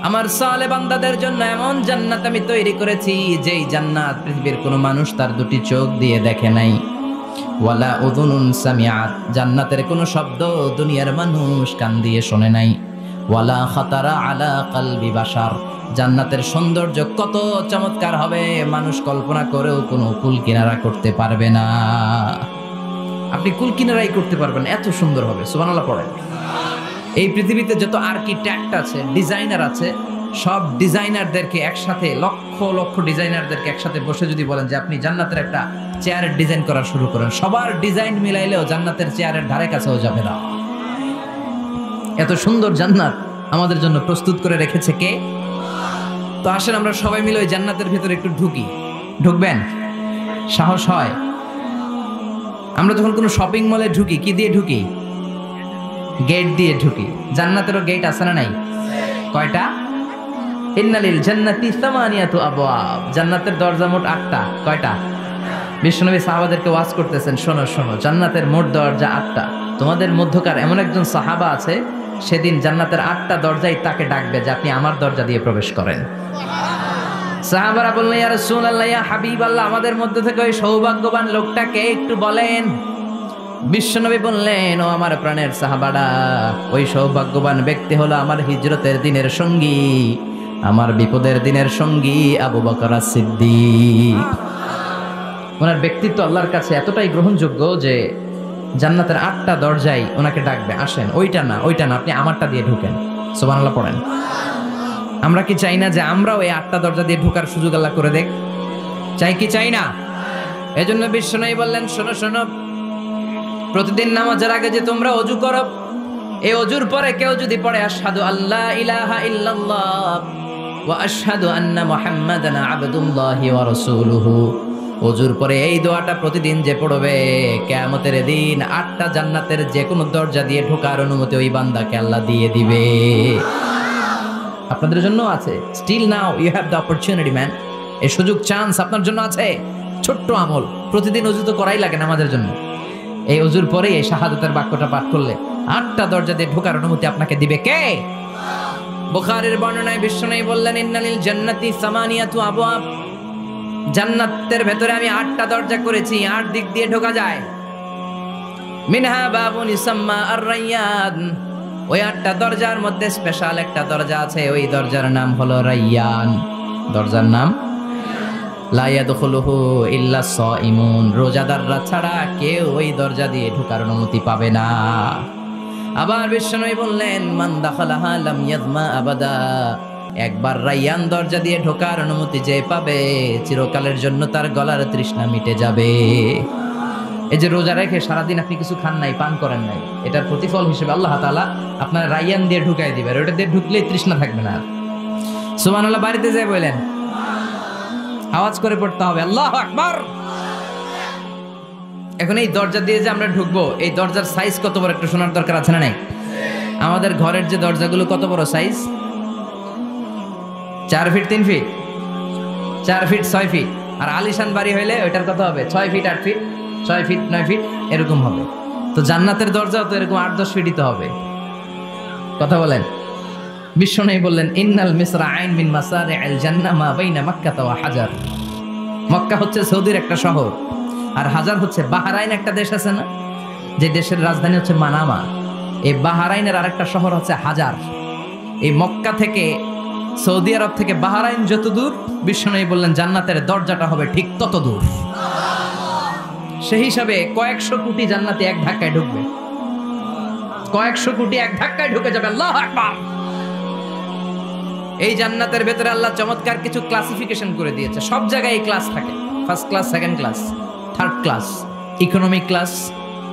আমার সালেহ বান্দাদের জন্য এমন জান্নাত আমি তৈরি করেছি, যেই জান্নাত পৃথিবীর কোনো মানুষ তার দুটি চোখ দিয়ে দেখে নাই। ওয়ালা উযুনুন সামিআত, জান্নাতের কোনো শব্দ দুনিয়ার মানুষ কান দিয়ে শোনে নাই। ওয়ালা খাতারা আলা কলবি বাশার, জান্নাতের সৌন্দর্য কত চমৎকার হবে মানুষ কল্পনা করেও কোনো কুল কিনারা করতে পারবে না। আপনি কুল কিনারাই করতে পারবেন, এত সুন্দর হবে। সুবহানাল্লাহ পড়েন। এই পৃথিবীতে যত আর্কিটেক্ট আছে, ডিজাইনার আছে, সব ডিজাইনারদেরকে একসাথে, লক্ষ লক্ষ ডিজাইনারদেরকে একসাথে বসে যদি বলেন যে আপনি জান্নাতের একটা চেয়ারের ডিজাইন করা শুরু করেন, সবার ডিজাইন মিলাইলেও জান্নাতের চেয়ারের ধারে কাছেও যাবে না। এত সুন্দর জান্নাত আমাদের জন্য প্রস্তুত করে রেখেছে কে? তো আসেন আমরা সবাই মিলে ওই জান্নাতের ভিতরে একটু ঢুকি। ঢুকবেন? সাহস হয়? আমরা যখন কোনো শপিং মলে ঢুকি, কি দিয়ে ঢুকি? গেট দিয়ে ঢুকি। জান্নাতেরও গেট আছে না নাই? কয়টা? ইন্নালিল জান্নাতি সামানিয়াতু আবওয়াব, জান্নাতের দরজা মোট 8টা। কয়টা? বিশ্বনবী সাহাবাদেরকে ওয়াজ করতেছেন, শোনো শোনো, জান্নাতের মোট দরজা 8টা। তোমাদের মধ্যকার এমন একজন সাহাবা আছে, সেদিন জান্নাতের 8টা দরজাই তাকে ডাকবে যে আপনি আমার দরজা দিয়ে প্রবেশ করেন। সাহাবারা বললেন, ইয়া রাসূলুল্লাহ, ইয়া হাবিবাল্লাহ, আমাদের মধ্যে থেকে ওই সৌভাগ্যবান লোকটাকে একটু বলেন। বিশ্বনবী বললেন, ও আমার প্রাণের সাহাবারা, ওই সৌভাগ্যবান ব্যক্তি হলো আমার হিজরতের দিনের সঙ্গী, আমার বিপদের দিনের সঙ্গী আবু বকর as-সিদ্দিক। ওনার ব্যক্তিত্ব আল্লাহর কাছে এতটাই গ্রহণযোগ্য যে জান্নাতের 8টা দরজাই ওনাকে ডাকবে, আসেন। ওইটা না, ওইটা না, আপনি আমারটা দিয়ে ঢুকেন। সুবহানাল্লাহ পড়েন। আমরা কি চাই না যে আমরাও এই 8টা দরজা দিয়ে ঢোকার সুযোগ আল্লাহ করে দেখ? চাই কি চাই না? এজন্য বিশ্বনবী বললেন, শোনো শোনো, প্রতিদিন নামাজের আগে যে তোমরা ওযু করো, এই ওযুর পরে কেউ যদি পড়ে আশহাদু আল্লা ইলাহা ইল্লাল্লাহ ওয়া আশহাদু আন্না মুহাম্মাদান আবদুল্লাহি ওয়া রাসূলুহু, ওযুর পরে এই দোয়াটা প্রতিদিন যে পড়বে, কিয়ামতের দিন 8টা জান্নাতের যে কোনো দরজা দিয়ে ঢোকার অনুমতি ওই বান্দাকে আল্লাহ দিয়ে দিবে। আপনাদের জন্য আছে। Still now you have the opportunity man. এই সুযোগ, চান্স আপনার জন্য আছে। ছোট্ট আমল, প্রতিদিন ওযু তো করাই লাগে না আমাদের জন্য। এই ওযুর পরে এই শাহাদাতের বাক্যটা পাঠ করলে 8টা দরজা দিয়ে ঢোকার অনুমতি আপনাকে দিবে কে? বুখারীর বর্ণনায় বিশ্বনবী বললেন, ইন্নালিল জান্নাতি সামানিয়াতু আবওয়াব, জান্নাতের ভেতরে আমি 8টা দরজা করেছি, 8 দিক দিয়ে ঢোকা যায়। মিনহা বাবুন ইসাম্মা আর-রায়্যান, ওই 8টা দরজার মধ্যে স্পেশাল একটা দরজা আছে, ওই দরজার নাম হলো রায়্যান। দরজার নাম লা ইয়াদখুলুহু ইল্লা সাইমুন, রোজাদাররা ছাড়া কেউ ওই দরজা দিয়ে ঢোকার অনুমতি পাবে না। আবার বিশ্বনবী বললেন, মান দাখালাহা লাম ইয়াযমা আবাদা, একবার রায়্যান দরজা দিয়ে ঢোকার অনুমতি যে পাবে, চিরকালের জন্য তার গলার তৃষ্ণা মিটে যাবে। এই যে রোজা রেখে সারাদিন আপনি কিছু খান নাই, পান করেন নাই, এটার প্রতিফল হিসেবে আল্লাহ তাআলা আপনার রায়্যান দিয়ে ঢুকাই দিবে। ওটা দিয়ে ঢুকলেই তৃষ্ণা থাকবে না। সুবহানাল্লাহ। বাড়িতে যাই বলেন, আওয়াজ করে পড়তে হবে আল্লাহু আকবার। এখন এই দরজা দিয়ে যে আমরা ঢুকবো, এই দরজার সাইজ কত বড় একটু শোনার দরকার আছে না নাই? আমাদের ঘরের যে দরজাগুলো কত বড় size? 4 feet 3 feet 4 feet 6 feet. আর আলিশান বাড়ি হইলে ওইটার কত হবে? 6 ফিট 8 ফিট 6 ফিট 9 ফিট এরকম হবে। তো জান্নাতের দরজাও তো এরকম 8-10 ফিটই তো হবে। কথা বলেন। বিশ্বনবী বললেন ইন্নাল মিসরাআইন মিন মাসারি'আল জান্নাহ মা বাইনা মাক্কাহ ওয়া হাজার। মক্কা হচ্ছে সৌদির একটা শহর, আর হাজার হচ্ছে বাহরাইন একটা দেশ আছে না, যে দেশের রাজধানী হচ্ছে মানামা। এই বাহরাইনের আরেকটা শহর হচ্ছে হাজার। এই মক্কা থেকে সৌদি আরব থেকে বাহরাইন যত দূর, বিশ্বনবী বললেন জান্নাতের দরজাটা হবে ঠিক তত দূর। সেই হিসাবে কয়েকশো কোটি জান্নাতে এক ধাক্কায় ঢুকবে, কয়েকশো কোটি এক ধাক্কায় ঢুকে যাবে। আল্লাহু আকবার। এই জান্নাতের ভেতরে আল্লাহ চমৎকার কিছু ক্লাসিফিকেশন করে দিয়েছে। সব জায়গায় এই ক্লাস থাকে, first class, second class, third class, economic class,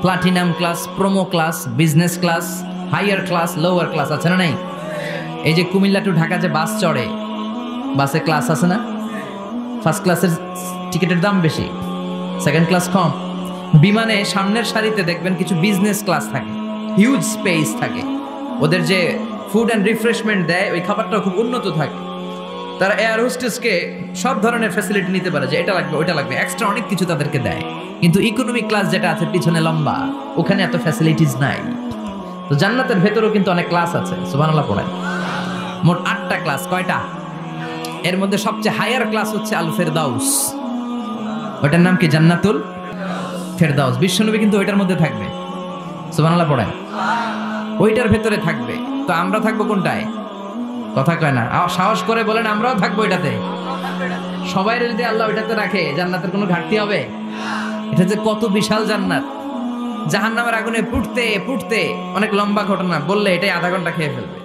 platinum class, promo class, business class, higher class, lower class, আছে না নাই? এই যে কুমিল্লা টু ঢাকা যে বাস চড়ে, বাসে ক্লাস আছে না? ফার্স্ট ক্লাসের টিকিটের দাম বেশি, সেকেন্ড ক্লাস কম। বিমানে সামনের সারিতে দেখবেন কিছু বিজনেস ক্লাস থাকে, হিউজ স্পেস থাকে, ওদের যে ফুড অ্যান্ড রিফ্রেশমেন্ট দেয় ওই খাবারটাও খুব উন্নত থাকে। তারা এয়ার হোস্টেসকে সব ধরনের ফ্যাসিলিটি নিতে পারে, যে এটা লাগবে ওইটা লাগবে, এক্সট্রা অনেক কিছু তাদেরকে দেয়। কিন্তু ইকোনমিক ক্লাস যেটা আছে পিছনে লম্বা, ওখানে এত ফ্যাসিলিটিস নাই। তো জান্নাতের ভেতরেও কিন্তু অনেক ক্লাস আছে, সুবহানাল্লাহ পড়েন। মোট 8টা ক্লাস। কয়টা? এর মধ্যে সবচেয়ে হায়ার ক্লাস হচ্ছে আল ফেরদাউস। ওটার নাম কি? জান্নাতুল ফেরদাউস। বিশ্বনবী কিন্তু ওইটার মধ্যে থাকবে, সুবহানাল্লাহ পড়েন। ওইটার ভেতরে থাকবে। তো আমরা থাকবো কোনটায়? কথা কয় না, সাহস করে বলেন আমরাও থাকবো এটাতে। সবাই যদি আল্লাহ ওইটাতে রাখে, জান্নাতের কোনো ঘাটতি হবে? এটা যে কত বিশাল জান্নাত! জাহান্নামের আগুনে পুড়তে পুড়তে, অনেক লম্বা ঘটনা, বললে এটাই আধা ঘন্টা খেয়ে ফেলবে।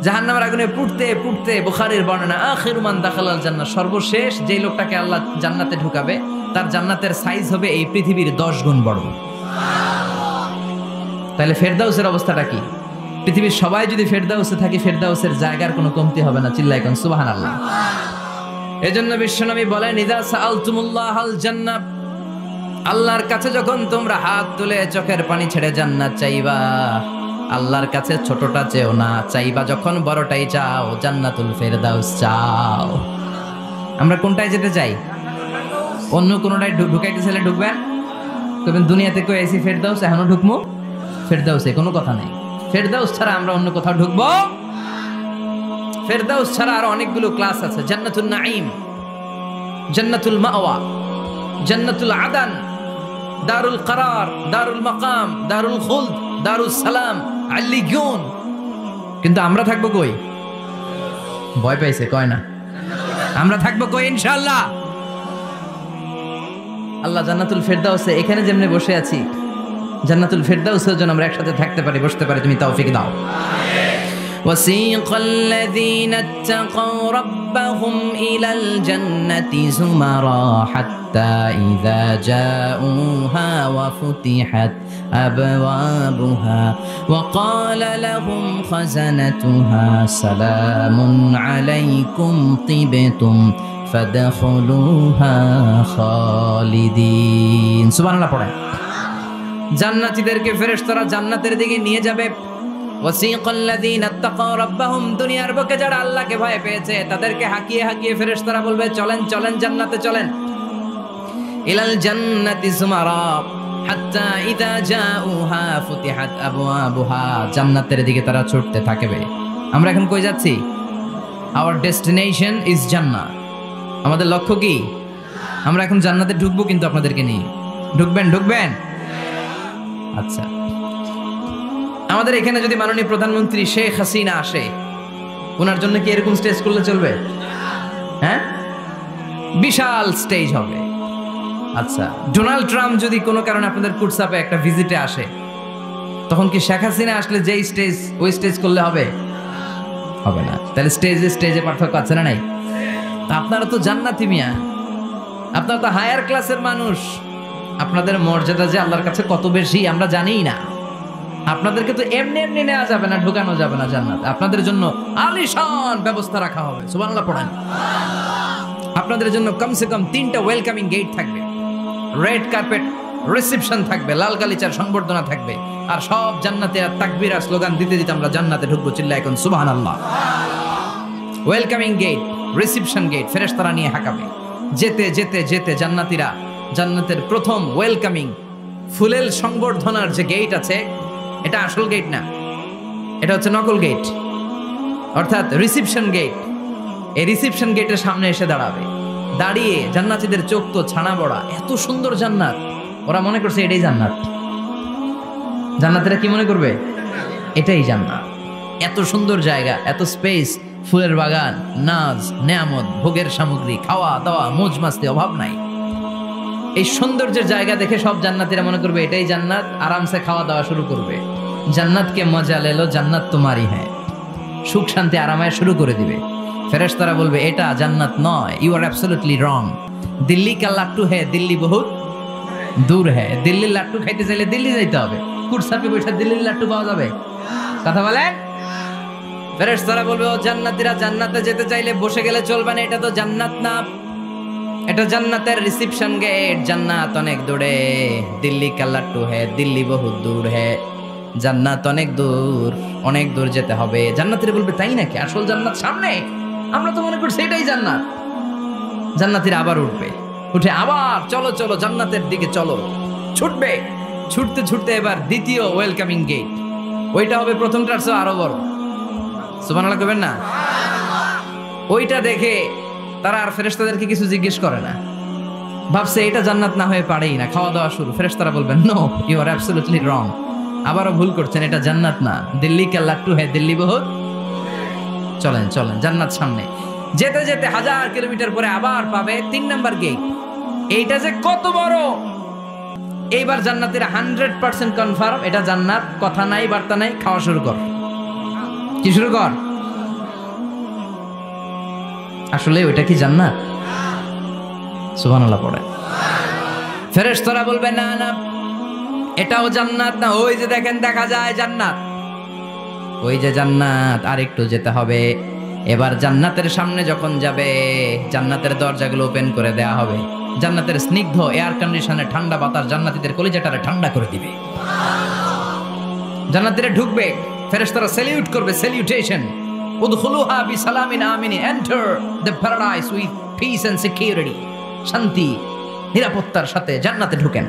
জাহান্নামের আগুনে পুড়তে পুড়তে, বুখারীর বর্ণনা, আখিরু মান দাখালাল জান্নাহ, সর্বশেষ যেই লোকটাকে আল্লাহ জান্নাতে ঢুকাবে, তার জান্নাতের সাইজ হবে এই পৃথিবীর 10 গুণ বড়। তাহলে ফেরদাউসের অবস্থাটা কি? পৃথিবীর সবাই যদি ফেরদাউসে থাকে, ফেরদাউসের জায়গার কোনো কমতি হবে না। চিল্লায় কোন সুবহানাল্লাহ। এজন্য বিশ্বনবী বলেন ইযা সাআলতুমুল্লাহাল জান্নাহ, আল্লাহর কাছে যখন তোমরা হাত তুলে চোখের পানি ছেড়ে জান্নাত চাইবা, আল্লাহর কাছে ছোটটা চেও না, চাইবা যখন বড়টাই চাও, জান্নাতুল ফেরদাউস চাও। আমরা কোনটায় যেতে চাই? অন্য কোনটায় ঢুকাইতে চাইলে ঢুকবেন? তবে দুনিয়াতে কই আইছি ফেরদাউস, এখনো ঢুকমু ফেরদাউসে? কোনো কথা নাই। ফেরদাউস ছাড়া আমরা অন্য কোথাও ঢুকবো? ফেরদাউস ছাড়া আরো অনেকগুলো ক্লাস আছে। জান্নাতুল নাঈম, জান্নাতুল মাওয়া, জান্নাতুল আদান, দারুল করার, দারুল মাকাম, দারুল খুলদ, দারুস সালাম, আল্লিয়ুন। কিন্তু আমরা থাকবো কই? ভয় পাইছে, কয় না। আমরা থাকবো কই? ইনশাআল্লাহ আল্লাহ জান্নাতুল ফেরদাউসে, এখানে যেমনি বসে আছি, জান্নাতুল ফেরদাউসের জন্য আমরা একসাথে থাকতে পারি, বসতে পারি। তুমি তৌফিক দাও। وسيق الذين اتقوا ربهم إلى الجنة زمرا حتى إذا جاءوها وفتحت أبوابها وقال لهم خزنتها سلام عليكم طبتم فادخلوها خالدين। سبحان الله পড়েন। জান্নাতীদেরকে ফেরেশতারা জান্নাতের দিকে নিয়ে যাবে। ওয়াসিকাল্লাযীনা ইত্তাকাউ রাব্বাহুম, দুনিয়ার বুকে যারা আল্লাহকে ভয় পেয়েছে তাদেরকে হাঁকিয়ে হাঁকিয়ে ফেরেশতারা বলবে চলেন চলেন জান্নাতে চলেন। ইলাল জান্নাতি যুমারা হাত্তা ইযা জাউহা ফুতিহাত আবওয়াবুহা, জান্নাতের দিকে তারা ছুটতে থাকবে। আমরা এখন কই যাচ্ছি? আওয়ার ডেস্টিনেশন ইজ জান্নাহ। আমাদের লক্ষ্য কি? আমরা এখন জান্নাতে ঢুকবো, কিন্তু আপনাদেরকে নিয়ে। ঢুকবেন? ঢুকবেন? আচ্ছা, আমাদের এখানে যদি মাননীয় প্রধানমন্ত্রী শেখ হাসিনা আসে, ওনার জন্য কি এরকম স্টেজ করলে চলবে? হ্যাঁ, বিশাল স্টেজ হবে। আচ্ছা, ডোনাল্ড ট্রাম্প যদি কোনো কারণে আপনাদের কুটসাপে একটা ভিজিটে আসে, তখন কি শেখ হাসিনা আসলে যেই স্টেজ, ওই স্টেজ করলে হবে? হবে না। তাহলে স্টেজে স্টেজে পার্থক্য আছে না নাই? আপনারা তো জান্নাতি মিয়া, আপনারা তো হায়ার ক্লাসের মানুষ। আপনাদের মর্যাদা যে আল্লাহর কাছে কত বেশি আমরা জানিই না। আপনাদেরকে তো এমনি এমনি নেওয়া যাবে না, ঢুকানো যাবে না জান্নাত। আপনাদের জন্য আলিশান ব্যবস্থা রাখা হবে। সুবহানাল্লাহ পড়েন। আপনাদের জন্য কমসে কম 3টা ওয়েলকামিং গেট থাকবে, রেড কার্পেট রিসেপশন থাকবে, লাল গালিচার সংবর্ধনা থাকবে, আর সব জান্নাতীরা তাকবীর আর স্লোগান দিতে দিতে আমরা জান্নাতে ঢুকবো। চিল্লায় এখন সুবহানাল্লাহ। ওয়েলকামিং গেট, রিসেপশন গেট ফেরেশতারা নিয়ে হাঁকাবে। যেতে যেতে যেতে জান্নাতীরা জান্নাতের প্রথম ওয়েলকামিং ফুলেল সংবর্ধনার যে গেট আছে, এটা আসল গেট না, এটা হচ্ছে নকল গেট, অর্থাৎ রিসেপশন গেট। এই রিসেপশন গেটের সামনে এসে দাঁড়াবে, দাঁড়িয়ে জান্নাতীদের চোখ তো ছানা বড়া, এত সুন্দর জান্নাত, ওরা মনে করছে এটাই জান্নাত। জান্নাতীরা কি মনে করবে? এটাই জান্নাত। এত সুন্দর জায়গা, এত স্পেস, ফুলের বাগান, নাজ নেয়ামত, ভোগের সামগ্রী, খাওয়া দাওয়া, মৌজ মাস্তি, অভাব নাই। এই সৌন্দর্যের জায়গা দেখে সব জান্নাতীরা মনে করবে এটাই জান্নাত, আরামসে খাওয়া দাওয়া শুরু করবে। জান্নাতকে মজা লেলো, জান্নাত তোমারই হ্যাঁ, সুখ শান্তি আরামায় শুরু করে দিবে। ফেরেশতারা বলবে এটা জান্নাত নয়, you are absolutely wrong. Delhi কা লাট্টু হ্যাঁ, দিল্লি বহুত দূর হ্যাঁ। দিল্লির লাট্টু খাইতে চাইলে দিল্লি যাইতে হবে, কুটসাপে বসে দিল্লির লাট্টু পাওয়া যাবে? কথা বলেন। ফেরেশতারা বলবে ও জান্নাতীরা, জান্নাতে যেতে চাইলে বসে গেলে চলবে না, এটা তো জান্নাত না, এটা জান্নাতের রিসেপশন গেট। জান্নাত অনেক দূরে, দিল্লি কা লাট্টু হ্যাঁ, দিল্লি বহুত দূর হ্যাঁ, জান্নাত অনেক দূর, অনেক দূর যেতে হবে। জান্নাতীরা বলবে তাই নাকি, আসল জান্নাত সামনে, আমরা তো মনে করছি এটাই জান্নাত। জান্নাতীরা আবার উঠবে, উঠে আবার চলো চলো জান্নাতের দিকে চলো, ছুটবে। ছুটতে ছুটতে এবার দ্বিতীয় ওয়েলকামিং গেট, ওইটা হবে প্রথমটার চেয়ে আরো বড়। সুবহানাল্লাহ করবেন না? ওইটা দেখে তারা আর ফেরেশতাদেরকে কিছু জিজ্ঞেস করে না, ভাবছে এটা জান্নাত না হয়ে পারেই না, খাওয়া দাওয়া শুরু। ফেরেশতারা বলবেন no, you are absolutely wrong, আবারও ভুল করছেন, এটা জান্নাত না, দিল্লি কা লাট্টু হ্যাঁ, দিল্লি বহুত। চলেন চলেন, জান্নাত সামনে। যেতে যেতে 1000 কিলোমিটার পরে আবার পাবে 3 নাম্বার গেট। এইটা যে কত বড়, এইবার জান্নাতীরা 100% কনফার্ম এটা জান্নাত, কথা নাই বার্তা নাই, খাওয়া শুরু কর। কি শুরু কর? আসলে ওইটা কি জান্নাত? সুবহানাল্লাহ পড়ে। ফেরেশতারা বলবে না না, এটাও জান্নাত না, ওই যে দেখেন দেখা যায় জান্নাত, ওই যে জান্নাত, আর একটু যেতে হবে। এবার জান্নাতের সামনে যখন যাবে, জান্নাতের দরজাগুলো ওপেন করে দেয়া হবে। জান্নাতের স্নিগ্ধ এয়ার কন্ডিশনে ঠান্ডা বাতাস জান্নাতীদের কলিজাটারে ঠান্ডা করে দিবে। জান্নাতীরা ঢুকবে, ফেরেশতারা স্যালিউট করবে, স্যালিউটেশন। উদখুলুহা বিসালামিন আমিন, enter the paradise with peace and security. শান্তি নিরাপত্তার সাথে জান্নাতে ঢুকেন।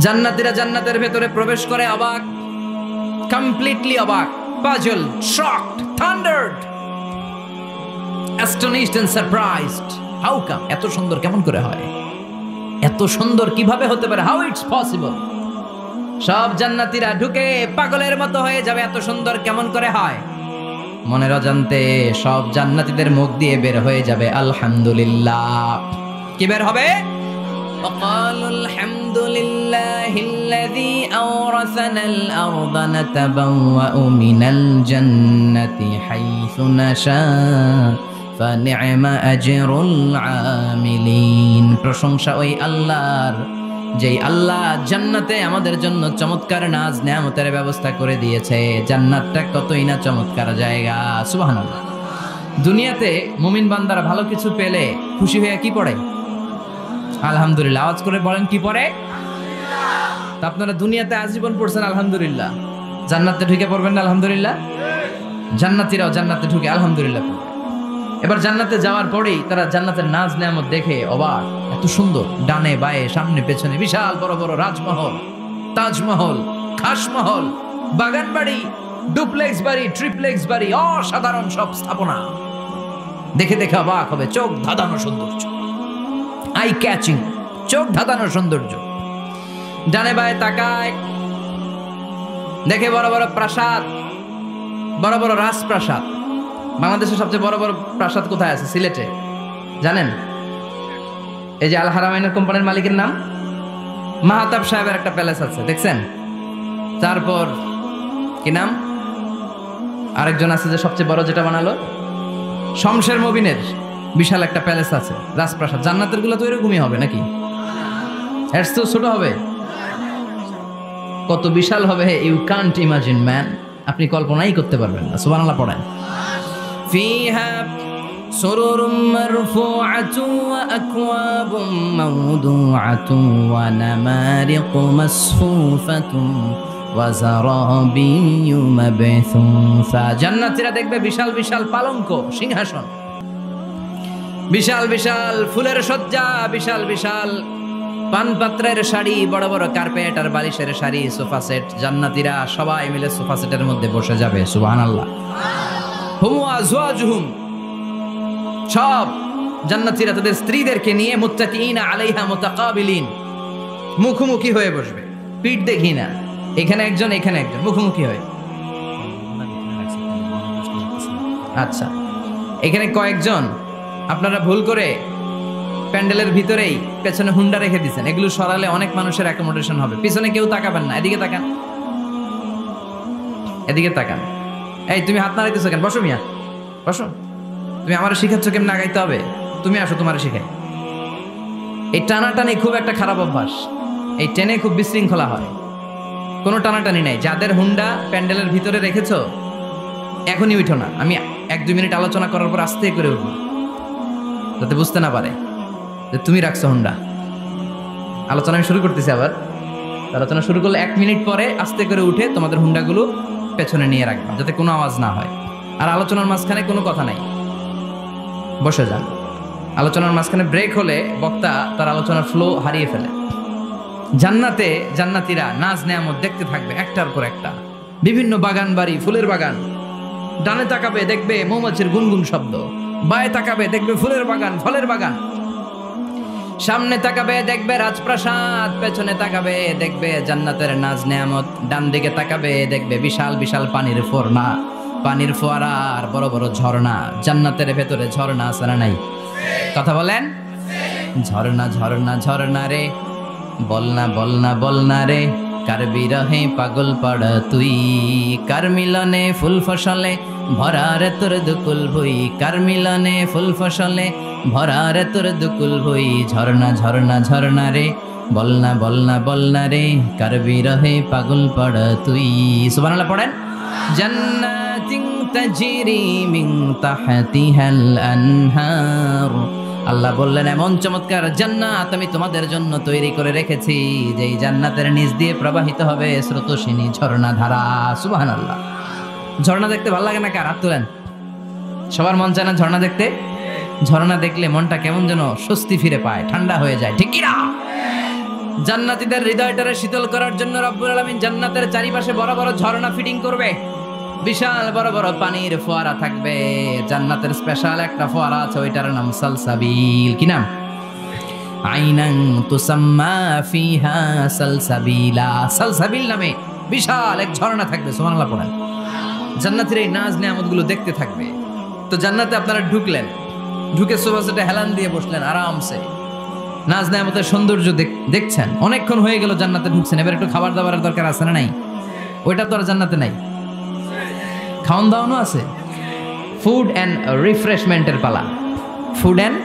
জান্নাতীরা জান্নাতের ভেতরে প্রবেশ করে অবাক, কমপ্লিটলি অবাক, puzzle, shocked, thundered, astonished and surprised. How come? এত সুন্দর কেমন করে হয়? এত সুন্দর কিভাবে হতে পারে? How it's possible? সব জান্নাতীরা ঢুকে পাগলের মতো হয়ে যাবে, এত সুন্দর কেমন করে হয়? মনের অজান্তে সব জান্নাতীদের মুখ দিয়ে বের হয়ে যাবে আলহামদুলিল্লাহ। কি বের হবে? وقالوا الحمد لله الذي أورثنا الأرض نتبوأ من الجنة حيث نشاء فنعم أجر العاملين। প্রশংসা ওই আল্লাহর, যেই আল্লাহ জান্নাতে আমাদের জন্য চমৎকার নাজ নেয়ামতের ব্যবস্থা করে দিয়েছে। জান্নাতটা কতই না চমৎকার জায়গা। সুবহানাল্লাহ। দুনিয়াতে মুমিন বান্দারা ভালো কিছু পেলে খুশি হয়ে কি পড়ে? আলহামদুলিল্লাহ। আওয়াজ করে বলেন কি পড়ে? তা আপনারা দুনিয়াতে আজীবন পড়ছেন আলহামদুলিল্লাহ, জান্নাতে ঢুকে পড়বেন না আলহামদুলিল্লাহ? জান্নাতীরাও জান্নাতে ঢুকে আলহামদুলিল্লাহ পড়বে। এবার জান্নাতে যাওয়ার পরেই তারা জান্নাতের নাজ নেয়ামত দেখে অবাক, এত সুন্দর, ডানে বায়ে সামনে পেছনে বিশাল বড় বড় রাজমহল, তাজমহল, খাসমহল, বাগান বাড়ি, ডুপ্লেক্স বাড়ি, ট্রিপ্লেক্স বাড়ি, অসাধারণ সব স্থাপনা দেখে দেখে অবাক হবে। চোখ ধাঁধানো সৌন্দর্য, আই ক্যাচিং, চোখ ধাঁধানো সৌন্দর্য। ডানে বায়ে তাকায়, দেখে বড় বড় প্রাসাদ, বড় বড় রাজপ্রাসাদ। বাংলাদেশের সবচেয়ে বড় বড় প্রাসাদ কোথায় আছে? সিলেটে, জানেন? এই যে আল হারামাইনের কোম্পানির মালিকের নাম মাহতাব সাহেবের একটা প্যালেস আছে, দেখছেন? তারপর কি নাম আরেকজন আছে যে সবচেয়ে বড় যেটা বানালো, শমশের মবিনের বিশাল একটা প্যালেস আছে, রাজপ্রাসাদ। জান্নাতের গুলো তো এরকমই হবে নাকি? এর তো ছোট হবে? কত বিশাল হবে ইউ কান্ট ইমাজিন ম্যান, আপনি কল্পনাই করতে পারবেন না। সুবহানাল্লাহ পড়েন। ফিহা সুরুরুম মারফুআতুন ওয়া আকওয়াবুম মাওদুআতুন ওয়া নামারিকু মাসফুফাতুন ওয়া যারাবিয়্যু মাবথুসা। জান্নাতীরা দেখবে বিশাল বিশাল পালঙ্ক, সিংহাসন, বিশাল বিশাল ফুলের সজ্জা, বিশাল বিশাল পানপাত্রের শাড়ি, বড় বড় কার্পেট আর বালিশের শাড়ি, সোফা সেট। জান্নাতীরা সবাই মিলে সোফা সেটের মধ্যে বসে যাবে। সুবহানাল্লাহ। হুম ওয়া আজওয়াজুহুম, সব জান্নাতীরা তাদের স্ত্রীদেরকে নিয়ে মুত্তাকিইনা আলাইহা মুতাকাবিলিন, মুখোমুখি হয়ে বসবে, পিঠ দেখি না, এখানে একজন এখানে একজন, মুখোমুখি হয়ে। আচ্ছা, এখানে কয়েকজন আপনারা ভুল করে প্যান্ডেলের ভিতরেই পেছনে হুন্ডা রেখে দিচ্ছেন। এগুলো সরালে অনেক মানুষের অ্যাকোমোডেশন হবে। পিছনে কেউ তাকাবেন না, এদিকে তাকান, এদিকে তাকান। এই তুমি হাত নাড়াইতেছো কেন? বসো মিয়া, বসো। তুমি আমার শিখাচ্ছ কেমন আগাইতে হবে? তুমি আসো, তোমার শিখাই। এই টানাটানি খুব একটা খারাপ অভ্যাস। এই টেনে খুব বিশৃঙ্খলা হয়। কোনো টানাটানি নাই। যাদের হুন্ডা প্যান্ডেলের ভিতরে রেখেছো, এখনই উঠো না। আমি 1-2 মিনিট আলোচনা করার পর আস্তে করে উঠবো, যাতে বুঝতে না পারে যে তুমি রাখছো হুন্ডা। আলোচনা আমি শুরু করতেছি। আবার আলোচনা শুরু করলে 1 মিনিট পরে আস্তে করে উঠে তোমাদের হুন্ডাগুলো পেছনে নিয়ে রাখবা, যাতে কোনো আওয়াজ না হয়। আর আলোচনার মাঝখানে কোনো কথা নাই, বসে যান। আলোচনার মাঝখানে ব্রেক হলে বক্তা তার আলোচনার ফ্লো হারিয়ে ফেলে। জান্নাতে জান্নাতীরা নাজ নেয়ামত দেখতে থাকবে একটার পর একটা, বিভিন্ন বাগান বাড়ি, ফুলের বাগান। ডানে তাকাবে দেখবে মৌমাছির গুনগুন শব্দ, বায়ে তাকাবে দেখবে ফুলের বাগান, ফলের বাগান। সামনে তাকাবে দেখবে রাজপ্রাসাদ, পেছনে তাকাবে দেখবে জান্নাতের নাজ নেয়ামত। ডান দিকে তাকাবে দেখবে বিশাল বিশাল পানির ফোয়ারা, পানির ফোয়ারা আর বড় বড় ঝর্ণা। জান্নাতের ভেতরে ঝর্ণা আছে না নাই? কথা বলেন। ঝর্ণা ঝর্ণা ঝর্ণা রে, বলনা বলনা বলনা রে, কার বিরহে পাগল পাড়া তুই, কার মিলনে ফুল ফসলে ভরা রে তোর দুকুল ভুই, কার মিলনে ফুল ফসলে ভরা রে তোর দুকুল ভুই। ঝর্ণা ঝর্ণা ঝর্ণা রে, বলনা বলনা বলনা রে, কার বিরহে পাগল পাড়া তুই। সুবহানাল্লাহ পড়েন। জান্নাতিন তাজরি মিন তাহতিহাল আনহার, আল্লাহ বললেন এমন চমৎকার জান্নাত আমি তোমাদের জন্য তৈরি করে রেখেছি, যেই জান্নাতের নিচ দিয়ে প্রবাহিত হবে স্রোতস্বিনী ঝর্ণা ধারা। সুবহানাল্লাহ। ঝর্ণা দেখতে ভালো লাগে না? কার হাত তোলেন। সবার মন চায় না ঝর্ণা দেখতে? ঝর্ণা দেখলে মনটা কেমন যেন স্বস্তি ফিরে পায়, ঠান্ডা হয়ে যায়, ঠিক কি না? জান্নাতীদের হৃদয়টারে শীতল করার জন্য রব্বুল আলামিন জান্নাতের চারিপাশে বড় বড় ঝর্ণা ফিটিং করবে। বিশাল বড় বড় পানির ফোয়ারা থাকবে। জান্নাতের স্পেশাল একটা ফোয়ারা আছে, ওইটার নাম সালসাবিল। কি নাম? আইনান তুসাম্মা ফিহা সালসাবিলা। সালসাবিল নামে বিশাল এক ঝর্ণা থাকবে। সুবহানাল্লাহ পড়েন। জান্নাতের এই নাজ নেয়ামতগুলো দেখতে থাকবে। তো জান্নাতে আপনারা ঢুকলেন, ঢুকে সোফা সেটে হেলান দিয়ে বসলেন আরামসে, নাজ নেয়ামতের সৌন্দর্য দেখছেন। অনেকক্ষণ হয়ে গেল জান্নাতে ঢুকছেন, এবার একটু খাবার দাবারের দরকার আছে না নাই? ওইটা তো আর জান্নাতে নাই। খাওয়ান দাওয়ানো আছে। ফুড অ্যান্ড রিফ্রেশমেন্টের পালা। Food and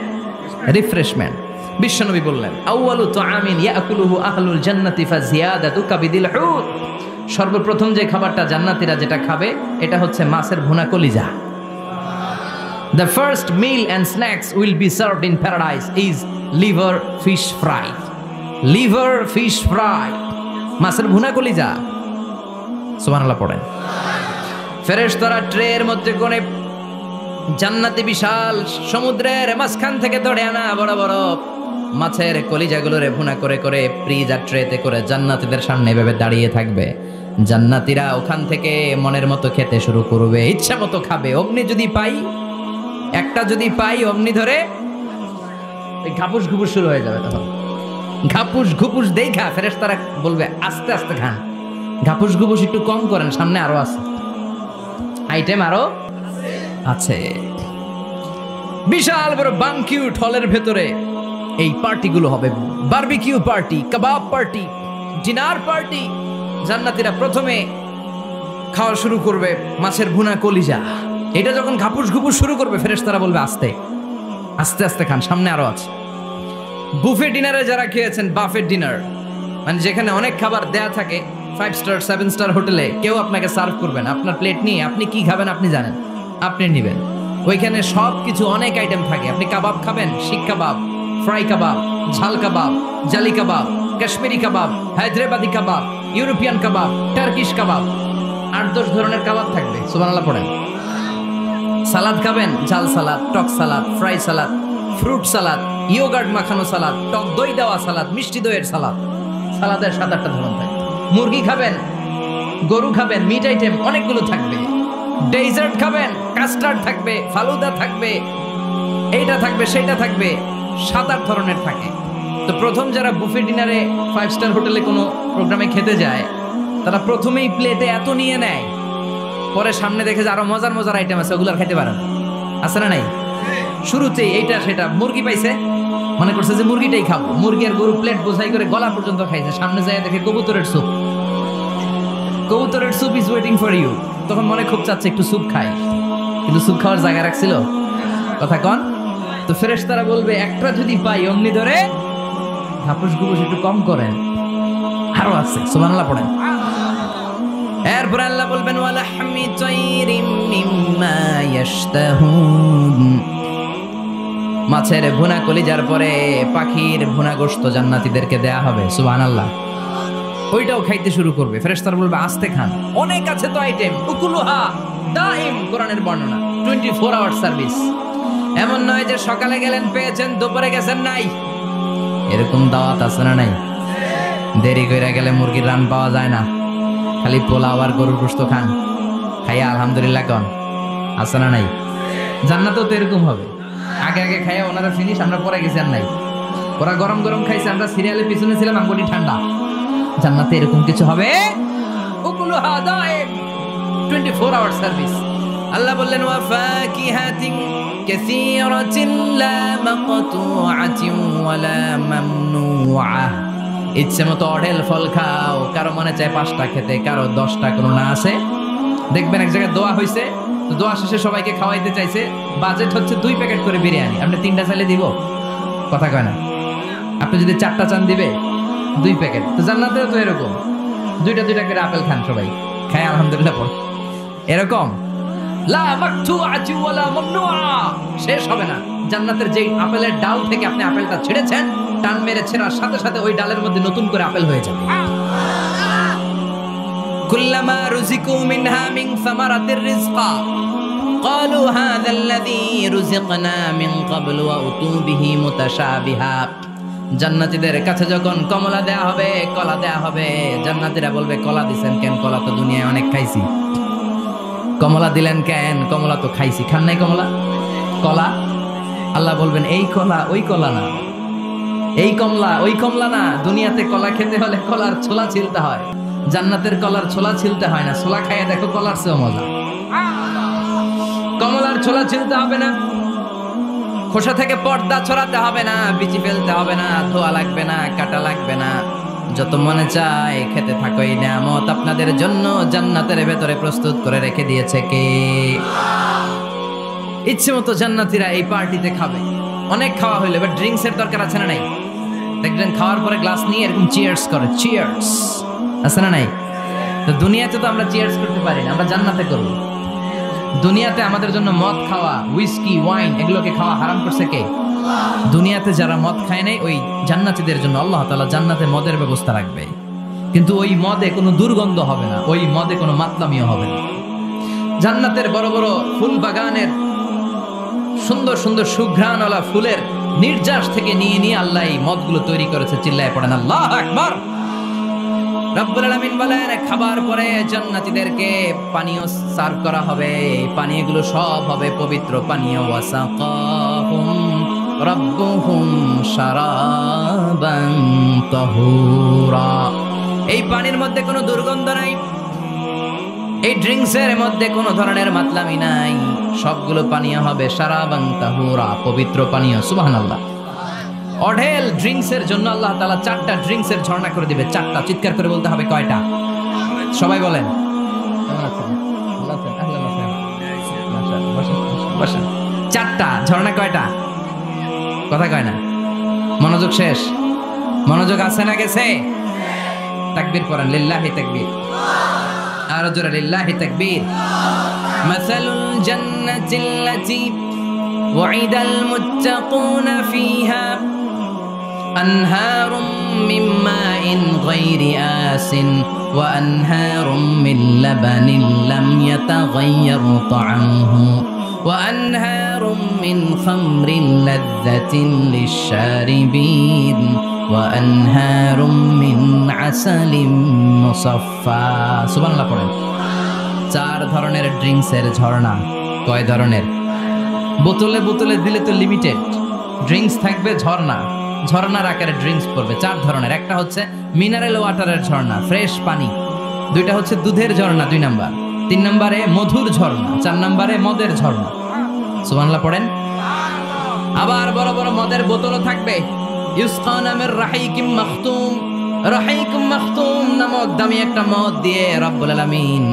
refreshment. বিশ্বনবী বললেন আউয়ালু তুআমিন ইয়াকুলুহু আহলুল জান্নাতি ফাজিয়াদাতু কাবিদিল হুত, সর্বপ্রথম যে খাবারটা জান্নাতীরা যেটা খাবে এটা হচ্ছে মাছের ভুনা কলিজা। The first meal and snacks will be served in paradise is liver fish fry. Liver fish fry, মাছের ভুনা কলিজা। সুবহানাল্লাহ পড়েন। ফেরেশতারা ট্রের মধ্যে করে জান্নাতি বিশাল সমুদ্রের মাঝখান থেকে ধরে আনা বড় বড় মাছের কলিজাগুলোরে ভুনা করে করে ফ্রিজার ট্রেতে করে জান্নাতীদের সামনে এভাবে দাঁড়িয়ে থাকবে। জান্নাতীরা ওখান থেকে মনের মতো খেতে শুরু করবে, ইচ্ছা মতো খাবে। অগ্নি যদি পাই, একটা যদি পাই অগ্নি ধরে ঘাপুস ঘুপুস শুরু হয়ে যাবে। তখন ঘাপুস ঘুপুস দেখা ফেরেশতারা বলবে আস্তে আস্তে খান, ঘাপুস ঘুপুস একটু কম করেন, সামনে আরো আছে আইটেম, আরো আছে। বিশাল বড় বানকিউট হলের ভেতরে এই পার্টিগুলো হবে। বারবিকিউ পার্টি, কাবাব পার্টি, ডিনার পার্টি। জান্নাতীরা প্রথমে খাওয়া শুরু করবে মাছের ভুনা কলিজা। এটা যখন ঘাপুস ঘুপুস শুরু করবে ফেরেশতারা বলবে আস্তে আস্তে আস্তে খান, সামনে আরো আছে। বুফে ডিনারে যারা খেয়েছেন, বাফেট ডিনার মানে যেখানে অনেক খাবার দেয়া থাকে, 5 স্টার 7 স্টার হোটেলে কেউ আপনাকে সার্ভ করবেন, আপনার প্লেট নিয়ে আপনি কি খাবেন আপনি জানেন, আপনি নেবেন। ওইখানে সব কিছু অনেক আইটেম থাকে। আপনি কাবাব খাবেন, শিক কাবাব, ফ্রাই কাবাব, ঝাল কাবাব, জালি কাবাব, কাশ্মীরি কাবাব, হায়দ্রাবাদি কাবাব, ইউরোপিয়ান কাবাব, টার্কিশ কাবাব, 8-10 ধরনের কাবাব থাকবে। সুবহানাল্লাহ পড়েন। সালাদ খাবেন, ঝাল সালাদ, টক salad, fry salad, fruit salad, yogurt মাখানো সালাদ, টক দই দেওয়া সালাদ, মিষ্টি দইয়ের সালাদ। সালাদের 7-8টা ধরন থাকে। মুরগি খাবেন, গরু খাবেন, মিট আইটেম অনেকগুলো থাকবে। ডেজার্ট খাবেন, কাস্টার্ড থাকবে, ফালুদা থাকবে, এইটা থাকবে, সেইটা থাকবে, 7-8 ধরনের থাকে। তো প্রথম যারা বুফে ডিনারে 5 স্টার হোটেলে কোনো প্রোগ্রামে খেতে যায়, তারা প্রথমেই প্লেটে এত নিয়ে নেয়, পরে সামনে দেখে যে আরো মজার মজার আইটেম আছে, ওগুলো আর খাইতে পারেন। আছে না নাই? শুরুতেই এইটা সেটা মুরগি পাইছে, মনে করছে যে মুরগিটাই খাবো, মুরগি আর গরু প্লেট বোঝাই করে গলা পর্যন্ত খাইছে। সামনে যায় দেখে কবুতরের স্যুপ, কবুতরের soup is waiting for you. তখন মনে খুব চাচ্ছে একটু স্যুপ খাই, কিন্তু স্যুপ খাওয়ার জায়গা রাখছিল? কথা কন। তো ফেরেশতারা বলবে একটা যদি পাই অমনি ধরে ঘাপুস ঘুপুস একটু কম করেন, আরো আছে। সুবহানাল্লাহ পড়েন। এরপর আল্লাহ বলবেন ওয়ালাহমি তাইরিম মিম্মা ইয়াশতাহুন, মাছের ভুনা কলিজার পরে পাখির ভুনা গোশত জান্নাতীদেরকে দেয়া হবে। সুবহানাল্লাহ। ওইটাও খাইতে শুরু করবে। ফেরেশতারা বলবে আস্তে খান, অনেক আছে তো আইটেম। উকুলুহা দাইম, কোরআনের বর্ণনা, 24 আওয়ার সার্ভিস। এমন নয় যে সকালে গেলেন পেয়েছেন, দুপুরে গেছেন নাই। এরকম দাওয়াত আছে না নাই? দেরি কইরা গেলে মুরগির রান পাওয়া যায় না, খালি পোলাও আর গরুর গোশত খান, খাইয়া আলহামদুলিল্লাহ কন। আছে না নাই? জান্নাতেও তো এরকম হবে। আগে আগে খাইয়া ওনারা ফিনিশ, আমরা পরে গেছি আর নাই। ওরা গরম গরম খাইছে, আমরা সিরিয়ালে পিছনে ছিলাম, আঙ্গুলি ঠান্ডা। জান্নাতে এরকম কিছু হবে। উকুলুহা দাইম, 24 আওয়ার সার্ভিস। আল্লাহ বললেন ওয়া ফাকিহাতিন কাসীরাতিন লা মাকতুআতিন ওয়া লা মামনুআ, ইচ্ছে মতো অঢেল ফল খাও। কারো মনে চায় 5টা খেতে, কারো 10টা, কোনো না আছে। দেখবেন এক জায়গায় দোয়া হইছে, তো দোয়া শেষে সবাইকে খাওয়াইতে চাইছে, বাজেট হচ্ছে 2 প্যাকেট করে বিরিয়ানি। আপনি 3টা চাইলে দিব? কথা কয় না। আপনি যদি 4টা চান দিবে 2 প্যাকেট। তো জান্নাতেও তো এরকম, 2টা করে আপেল খান সবাই, খায় আলহামদুলিল্লাহ পড়। এরকম লা মাকতুআতি ওয়া লা মামনুআ, শেষ হবে না। জান্নাতের যেই আপেলের ডাল থেকে আপনি আপেলটা ছেড়েছেন, টান মেরে ছেড়ার সাথে সাথে ওই ডালের মধ্যে নতুন করে আপেল হয়ে যাবে। কুল্লামা রুজিকু মিনহা মিন সামারাতির রিজকা ক্বালু হাযাল্লাযী রুজিকনা মিন ক্বাবলু ওয়া উতু বিহি মুতাশাবিহা। জান্নাতীদের কাছে যখন কমলা দেয়া হবে, কলা দেয়া হবে, জান্নাতীরা বলবে কলা দিছেন কেন? কলা তো দুনিয়ায় অনেক খাইছি। কমলা দিলেন কেন? কমলা তো খাইছি। খান নাই কমলা? কলা? আল্লাহ বলবেন এই কলা ওই কলা না, এই কমলা ওই কমলা না। দুনিয়াতে কলা খেতে হলে কলার ছোলা ছিলতে হয়, জান্নাতের কলার ছোলা ছিলতে হয় না। ছোলা খাইয়ে দেখো, কলার চেয়েও মজা। কমলার ছোলা ছিলতে হবে না, খোসা থেকে পর্দা ছড়াতে হবে না, বিচি ফেলতে হবে না, ধোয়া লাগবে না, কাটা লাগবে না। যত মনে চায় খেতে থাকো। এই নিয়ামত আপনাদের জন্য জান্নাতের ভেতরে প্রস্তুত করে রেখে দিয়েছে কে? ইচ্ছে মতো জান্নাতীরা এই পার্টিতে খাবে। অনেক খাওয়া হইলো, এবার ড্রিঙ্কস এর দরকার আছে না নাই? দেখবেন খাওয়ার পরে গ্লাস নিয়ে এরকম চিয়ার্স করে, চিয়ার্স, আছে না নাই? তো দুনিয়াতে তো আমরা চিয়ার্স করতে পারি না, আমরা জান্নাতে করব। দুনিয়াতে আমাদের জন্য মদ খাওয়া, হুইস্কি, ওয়াইন, এগুলোকে খাওয়া হারাম করছে কে? দুনিয়াতে যারা মদ খায় নাই, ওই জান্নাতীদের জন্য আল্লাহ তাআলা জান্নাতে মদের ব্যবস্থা রাখবে। কিন্তু ওই মদে কোনো দুর্গন্ধ হবে না, ওই মদে কোনো মাতলামিও হবে না। জান্নাতের বড় বড় ফুল বাগানের সুন্দর সুন্দর সুঘ্রাণওয়ালা ফুলের নির্যাস থেকে নিয়ে নিয়ে আল্লাহ এই মদগুলো তৈরি করেছে। চিল্লায় পড়েন আল্লাহু আকবার। রব্বুল আলামিন বলেন খাবার পরে জান্নাতীদেরকে পানীয় সার্ভ করা হবে। এই পানীয়গুলো সব হবে পবিত্র পানীয়। ওয়াসাকাহুম রাব্বুহুম শারাবান তাহুরা। এই পানির মধ্যে কোনো দুর্গন্ধ নাই, এই ড্রিঙ্কসের মধ্যে কোনো ধরনের মাতলামি নাই। সবগুলো পানীয় হবে শারাবান তাহুরা, পবিত্র পানীয়। সুবহানাল্লাহ। অঢেল ড্রিঙ্কসের জন্য আল্লাহ তাআলা 4টা ড্রিঙ্কসের ঝর্ণা করে দিবে। 4টা, চিৎকার করে বলতে হবে কয়টা? সবাই বলেন। কেমন আছেন? ভালো আছেন? আহলান ওয়া সাহলান। 4টা ঝর্ণা। কয়টা? কথা কয় না। মনোযোগ শেষ। মনোযোগ আছে না গেছে? তাকবীর পড়েন, লিল্লাহি তাকবীর। আর জোরে লিল্লাহি তাকবীর। মাসালুল জান্নাতিল্লাতী ওয়াইদাল মুত্তাকুনা ফিহা أنهار من ماء غير آسن وأنهار من لبن لم يتغير طعمه وأنهار من خمر لذة للشاربين وأنهار من عسل مصفى سبحان الله পড়েন। চার ধরনের ড্রিঙ্কসের ঝর্ণা। কয় ধরনের? বোতলে বোতলে দিলে তো লিমিটেড, ড্রিঙ্কস থাকবে ঝর্ণা, ঝর্ণার আকারে ড্রিঙ্কস পড়বে। চার ধরনের। একটা হচ্ছে মিনারেল ওয়াটারের ঝর্ণা, ফ্রেশ পানি। দুইটা হচ্ছে দুধের ঝর্ণা 2 নাম্বার। 3 নম্বরে মধুর ঝর্ণা। 4 নম্বরে মদের ঝর্ণা। সুবহানাল্লাহ পড়েন। আবার বড় বড় মদের বোতলও থাকবে। ইউসকানা মির রাহিকিম মাখতুম, রাহিকুম মাখতুম নামক দামি একটা মদ দিয়ে রব্বুল আলামিন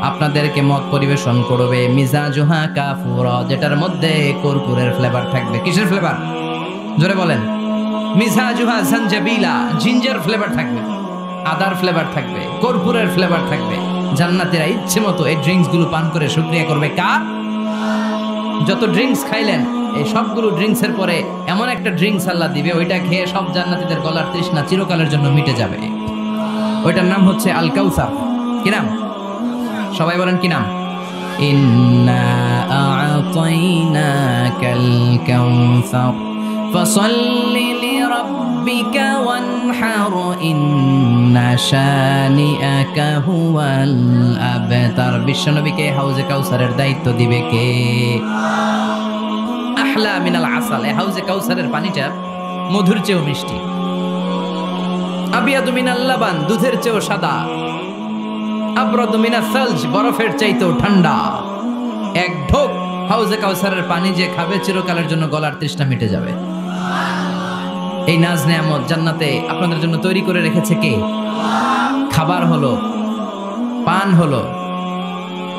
আপনাদেরকে মদ পরিবেশন করবে। মিজাজুহা কাফুরা, যেটার মধ্যে কর্পূরের ফ্লেভার থাকবে। কিসের ফ্লেভার? জোরে বলেন। মিজাজুহা জানজাবিলা, জিঞ্জার ফ্লেভার থাকবে, আদার ফ্লেভার থাকবে, কর্পূরের ফ্লেভার থাকবে। জান্নাতীরা ইচ্ছে মতো এই ড্রিঙ্কস গুলো পান করে শুকরিয়া করবে কার? যত ড্রিঙ্কস খাইলেন এই সবগুলো ড্রিঙ্কসের পরে এমন একটা ড্রিঙ্কস আল্লাহ দিবে, ওইটা খেয়ে সব জান্নাতীদের গলার তৃষ্ণা চিরকালের জন্য মিটে যাবে। ওইটার নাম হচ্ছে আল কাউসার। কি নাম? সবাই বলেন কি নাম? ইন্না আ'তাইনাকাল কাউসার ফাসাল্লি লিরাব্বিকা ওয়ানহার ইন্না শানিআকা হুয়াল আবতার। বিশ্বনবীকে হাউজে কাউসারের দায়িত্ব দিবে কে? আহলা মিনাল আসাল। এই হাউজে কাউসারের পানিটা মধুর চেয়েও মিষ্টি। আবিয়াদু মিনাল লাবান, দুধের চেয়েও সাদা। আবরাদু মিনাস সালজ, বরফের চাইতেও ঠান্ডা। এক ঢোক হাউজে কাউসারের পানি যে খাবে চিরকালের জন্য গলার তৃষ্ণা মিটে যাবে। এই নাজ নেয়ামত জান্নাতে আপনাদের জন্য তৈরি করে রেখেছে কে? খাবার হলো, পান হলো।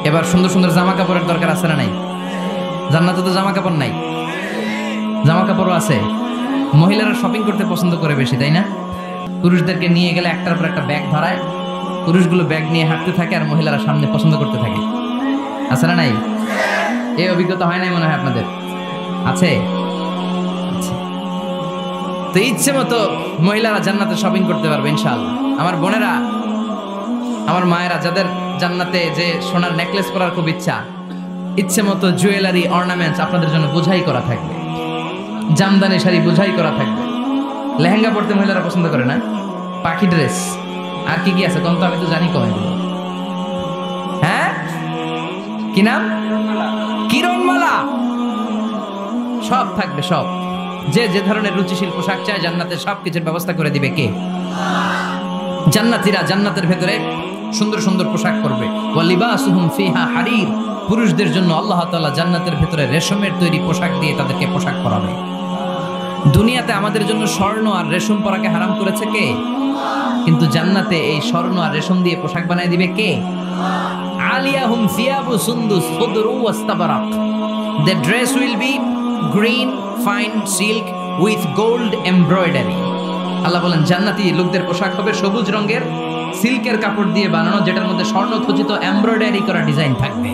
এবার সুন্দর সুন্দর জামা কাপড়ের দরকার আছে না নাই? জান্নাতে তো জামা কাপড় নাই, জামা কাপড়ও আছে। মহিলারা শপিং করতে পছন্দ করে বেশি, তাই না? পুরুষদেরকে নিয়ে গেলে একটার পর একটা ব্যাগ ধরায়, পুরুষগুলো ব্যাগ নিয়ে হাঁটতে থাকে আর মহিলারা সামনে পছন্দ করতে থাকে। আছে না নাই? এই অভিজ্ঞতা হয় নাই মনে হয় আপনাদের? আছে? তো ইচ্ছে মতো মহিলারা জান্নাতে শপিং করতে পারবে ইনশাআল্লাহ। আমার বোনেরা, আমার মায়েরা, যাদের জান্নাতে যে সোনার নেকলেস পরার খুব ইচ্ছা, ইচ্ছে মতো জুয়েলারি অর্নামেন্টস আপনাদের জন্য বোঝাই করা থাকবে। জামদানি শাড়ি বোঝাই করা থাকবে। লেহেঙ্গা পরতে মহিলারা পছন্দ করে না? পাখি ড্রেস, আর কি কি আছে কোন? তো আমি তো জানি কয়। হ্যাঁ, কি নাম? কিরণমালা। সব থাকবে, সব। যে যে ধরনের রুচিশীল পোশাক চায় জান্নাতে সব কিছুর ব্যবস্থা করে দিবে কে? জান্নাতীরা জান্নাতের ভেতরে সুন্দর সুন্দর পোশাক পরবে। ওয়া লিবাসুহুম ফিহা হারির, পুরুষদের জন্য আল্লাহ তাআলা জান্নাতের ভেতরে রেশমের তৈরি পোশাক দিয়ে তাদেরকে পোশাক পরাবে। দুনিয়াতে আমাদের জন্য স্বর্ণ আর রেশম পরাকে হারাম করেছে কে? কিন্তু জান্নাতে এই স্বর্ণ আর রেশম দিয়ে পোশাক বানিয়ে দিবে কে? আলিয়াহুম সিয়াবু সুন্দুস খুদরু ওয়াস্তাবারাক। The dress will be green fine silk with gold embroidery. আল্লাহ বলেন জান্নাতি লোকদের পোশাক হবে সবুজ রঙের সিল্কের কাপড় দিয়ে বানানো, যেটার মধ্যে স্বর্ণ খচিত এমব্রয়ডারি করা ডিজাইন থাকবে।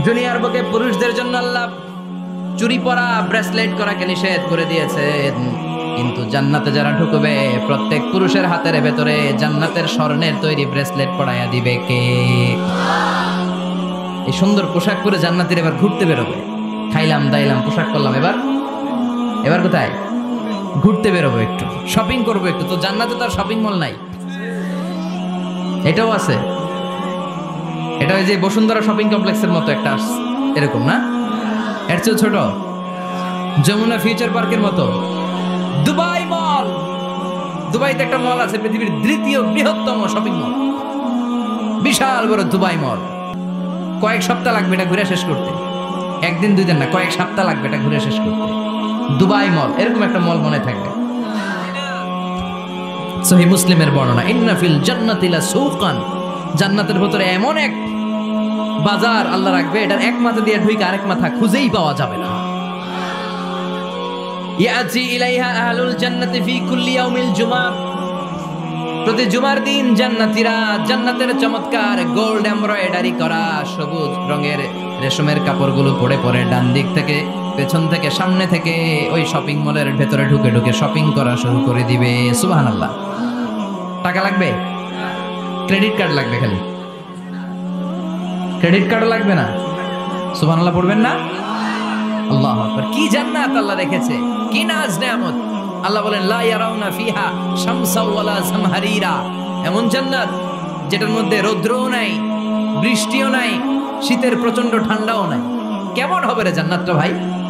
দুনিয়ার বুকে পুরুষদের জন্য আল্লাহ চুরি পরা, ব্রেসলেট করাকে নিষেধ করে দিয়েছেন, কিন্তু জান্নাতে যারা ঢুকবে প্রত্যেক পুরুষের হাতের ভেতরে জান্নাতের স্বর্ণের তৈরি ব্রেসলেট পরাইয়া দিবে কে? এই সুন্দর পোশাক পরে জান্নাতীরা এবার ঘুরতে বেরোবে। খাইলাম দাইলাম পোশাক করলাম, এবার কোথায়? ঘুরতে বেরোবো, একটু শপিং করবো একটু। তো জান্নাতে তো আর শপিং মল নাই। এটাও আছে, এটা ওই যে বসুন্ধরা শপিং কমপ্লেক্সের মতো একটা এরকম না, এর চেয়ে ছোট, যমুনা ফিউচার পার্কের মতো। দুবাই মল, দুবাইতে একটা মল আছে, পৃথিবীর দ্বিতীয় বৃহত্তম শপিং মল, বিশাল বড় দুবাই মল। কয়েক সপ্তাহ লাগবে এটা ঘুরে শেষ করতে, একদিন দুই দিন না, কয়েক সপ্তাহ লাগবে এটা ঘুরে শেষ করতে। দুবাই মল, এরকম একটা মল মনে থাকবে। সহিহ মুসলিমের বর্ণনা, ইন্না ফিল জান্নাতি লাসুকান, জান্নাতের ভিতরে এমন এক বাজার আল্লাহ রাখবে, এটার এক মাথা দিয়ে ঢুকে আরেক মাথা খুঁজেই পাওয়া যাবে না। ইয়াতি ইলাইহা আহলুল জান্নাতি ফি কুল্লি ইয়াউমিল জুমআ, প্রতি জুমার দিন জান্নাতীরা জান্নাতের চমৎকার গোল্ড এমব্রয়ডারি করা সবুজ রঙের রেশমের কাপড়গুলো পরে পরে ডান দিক থেকে পেছন থেকে সামনে থেকে ওই শপিং মলের ভেতরে ঢুকে ঢুকে শপিং করা শুরু করে দিবে। সুবহানাল্লাহ। টাকা লাগবে? ক্রেডিট কার্ড লাগবে, খালি ক্রেডিট কার্ডও লাগবে না। সুবহানাল্লাহ পড়বেন না? আল্লাহু আকবার। কি জান্নাত আল্লাহ রেখেছে, কি নাজ নেয়ামত। আল্লাহ বলেন লা ইয়ারাউনা ফিহা শামসা ওয়ালা জামহারিরা, এমন জান্নাত যেটার মধ্যে রৌদ্রও নাই, বৃষ্টিও নাই, শীতের প্রচন্ড ঠান্ডাও নাই। কেমন হবে রে জান্নাতটা ভাই?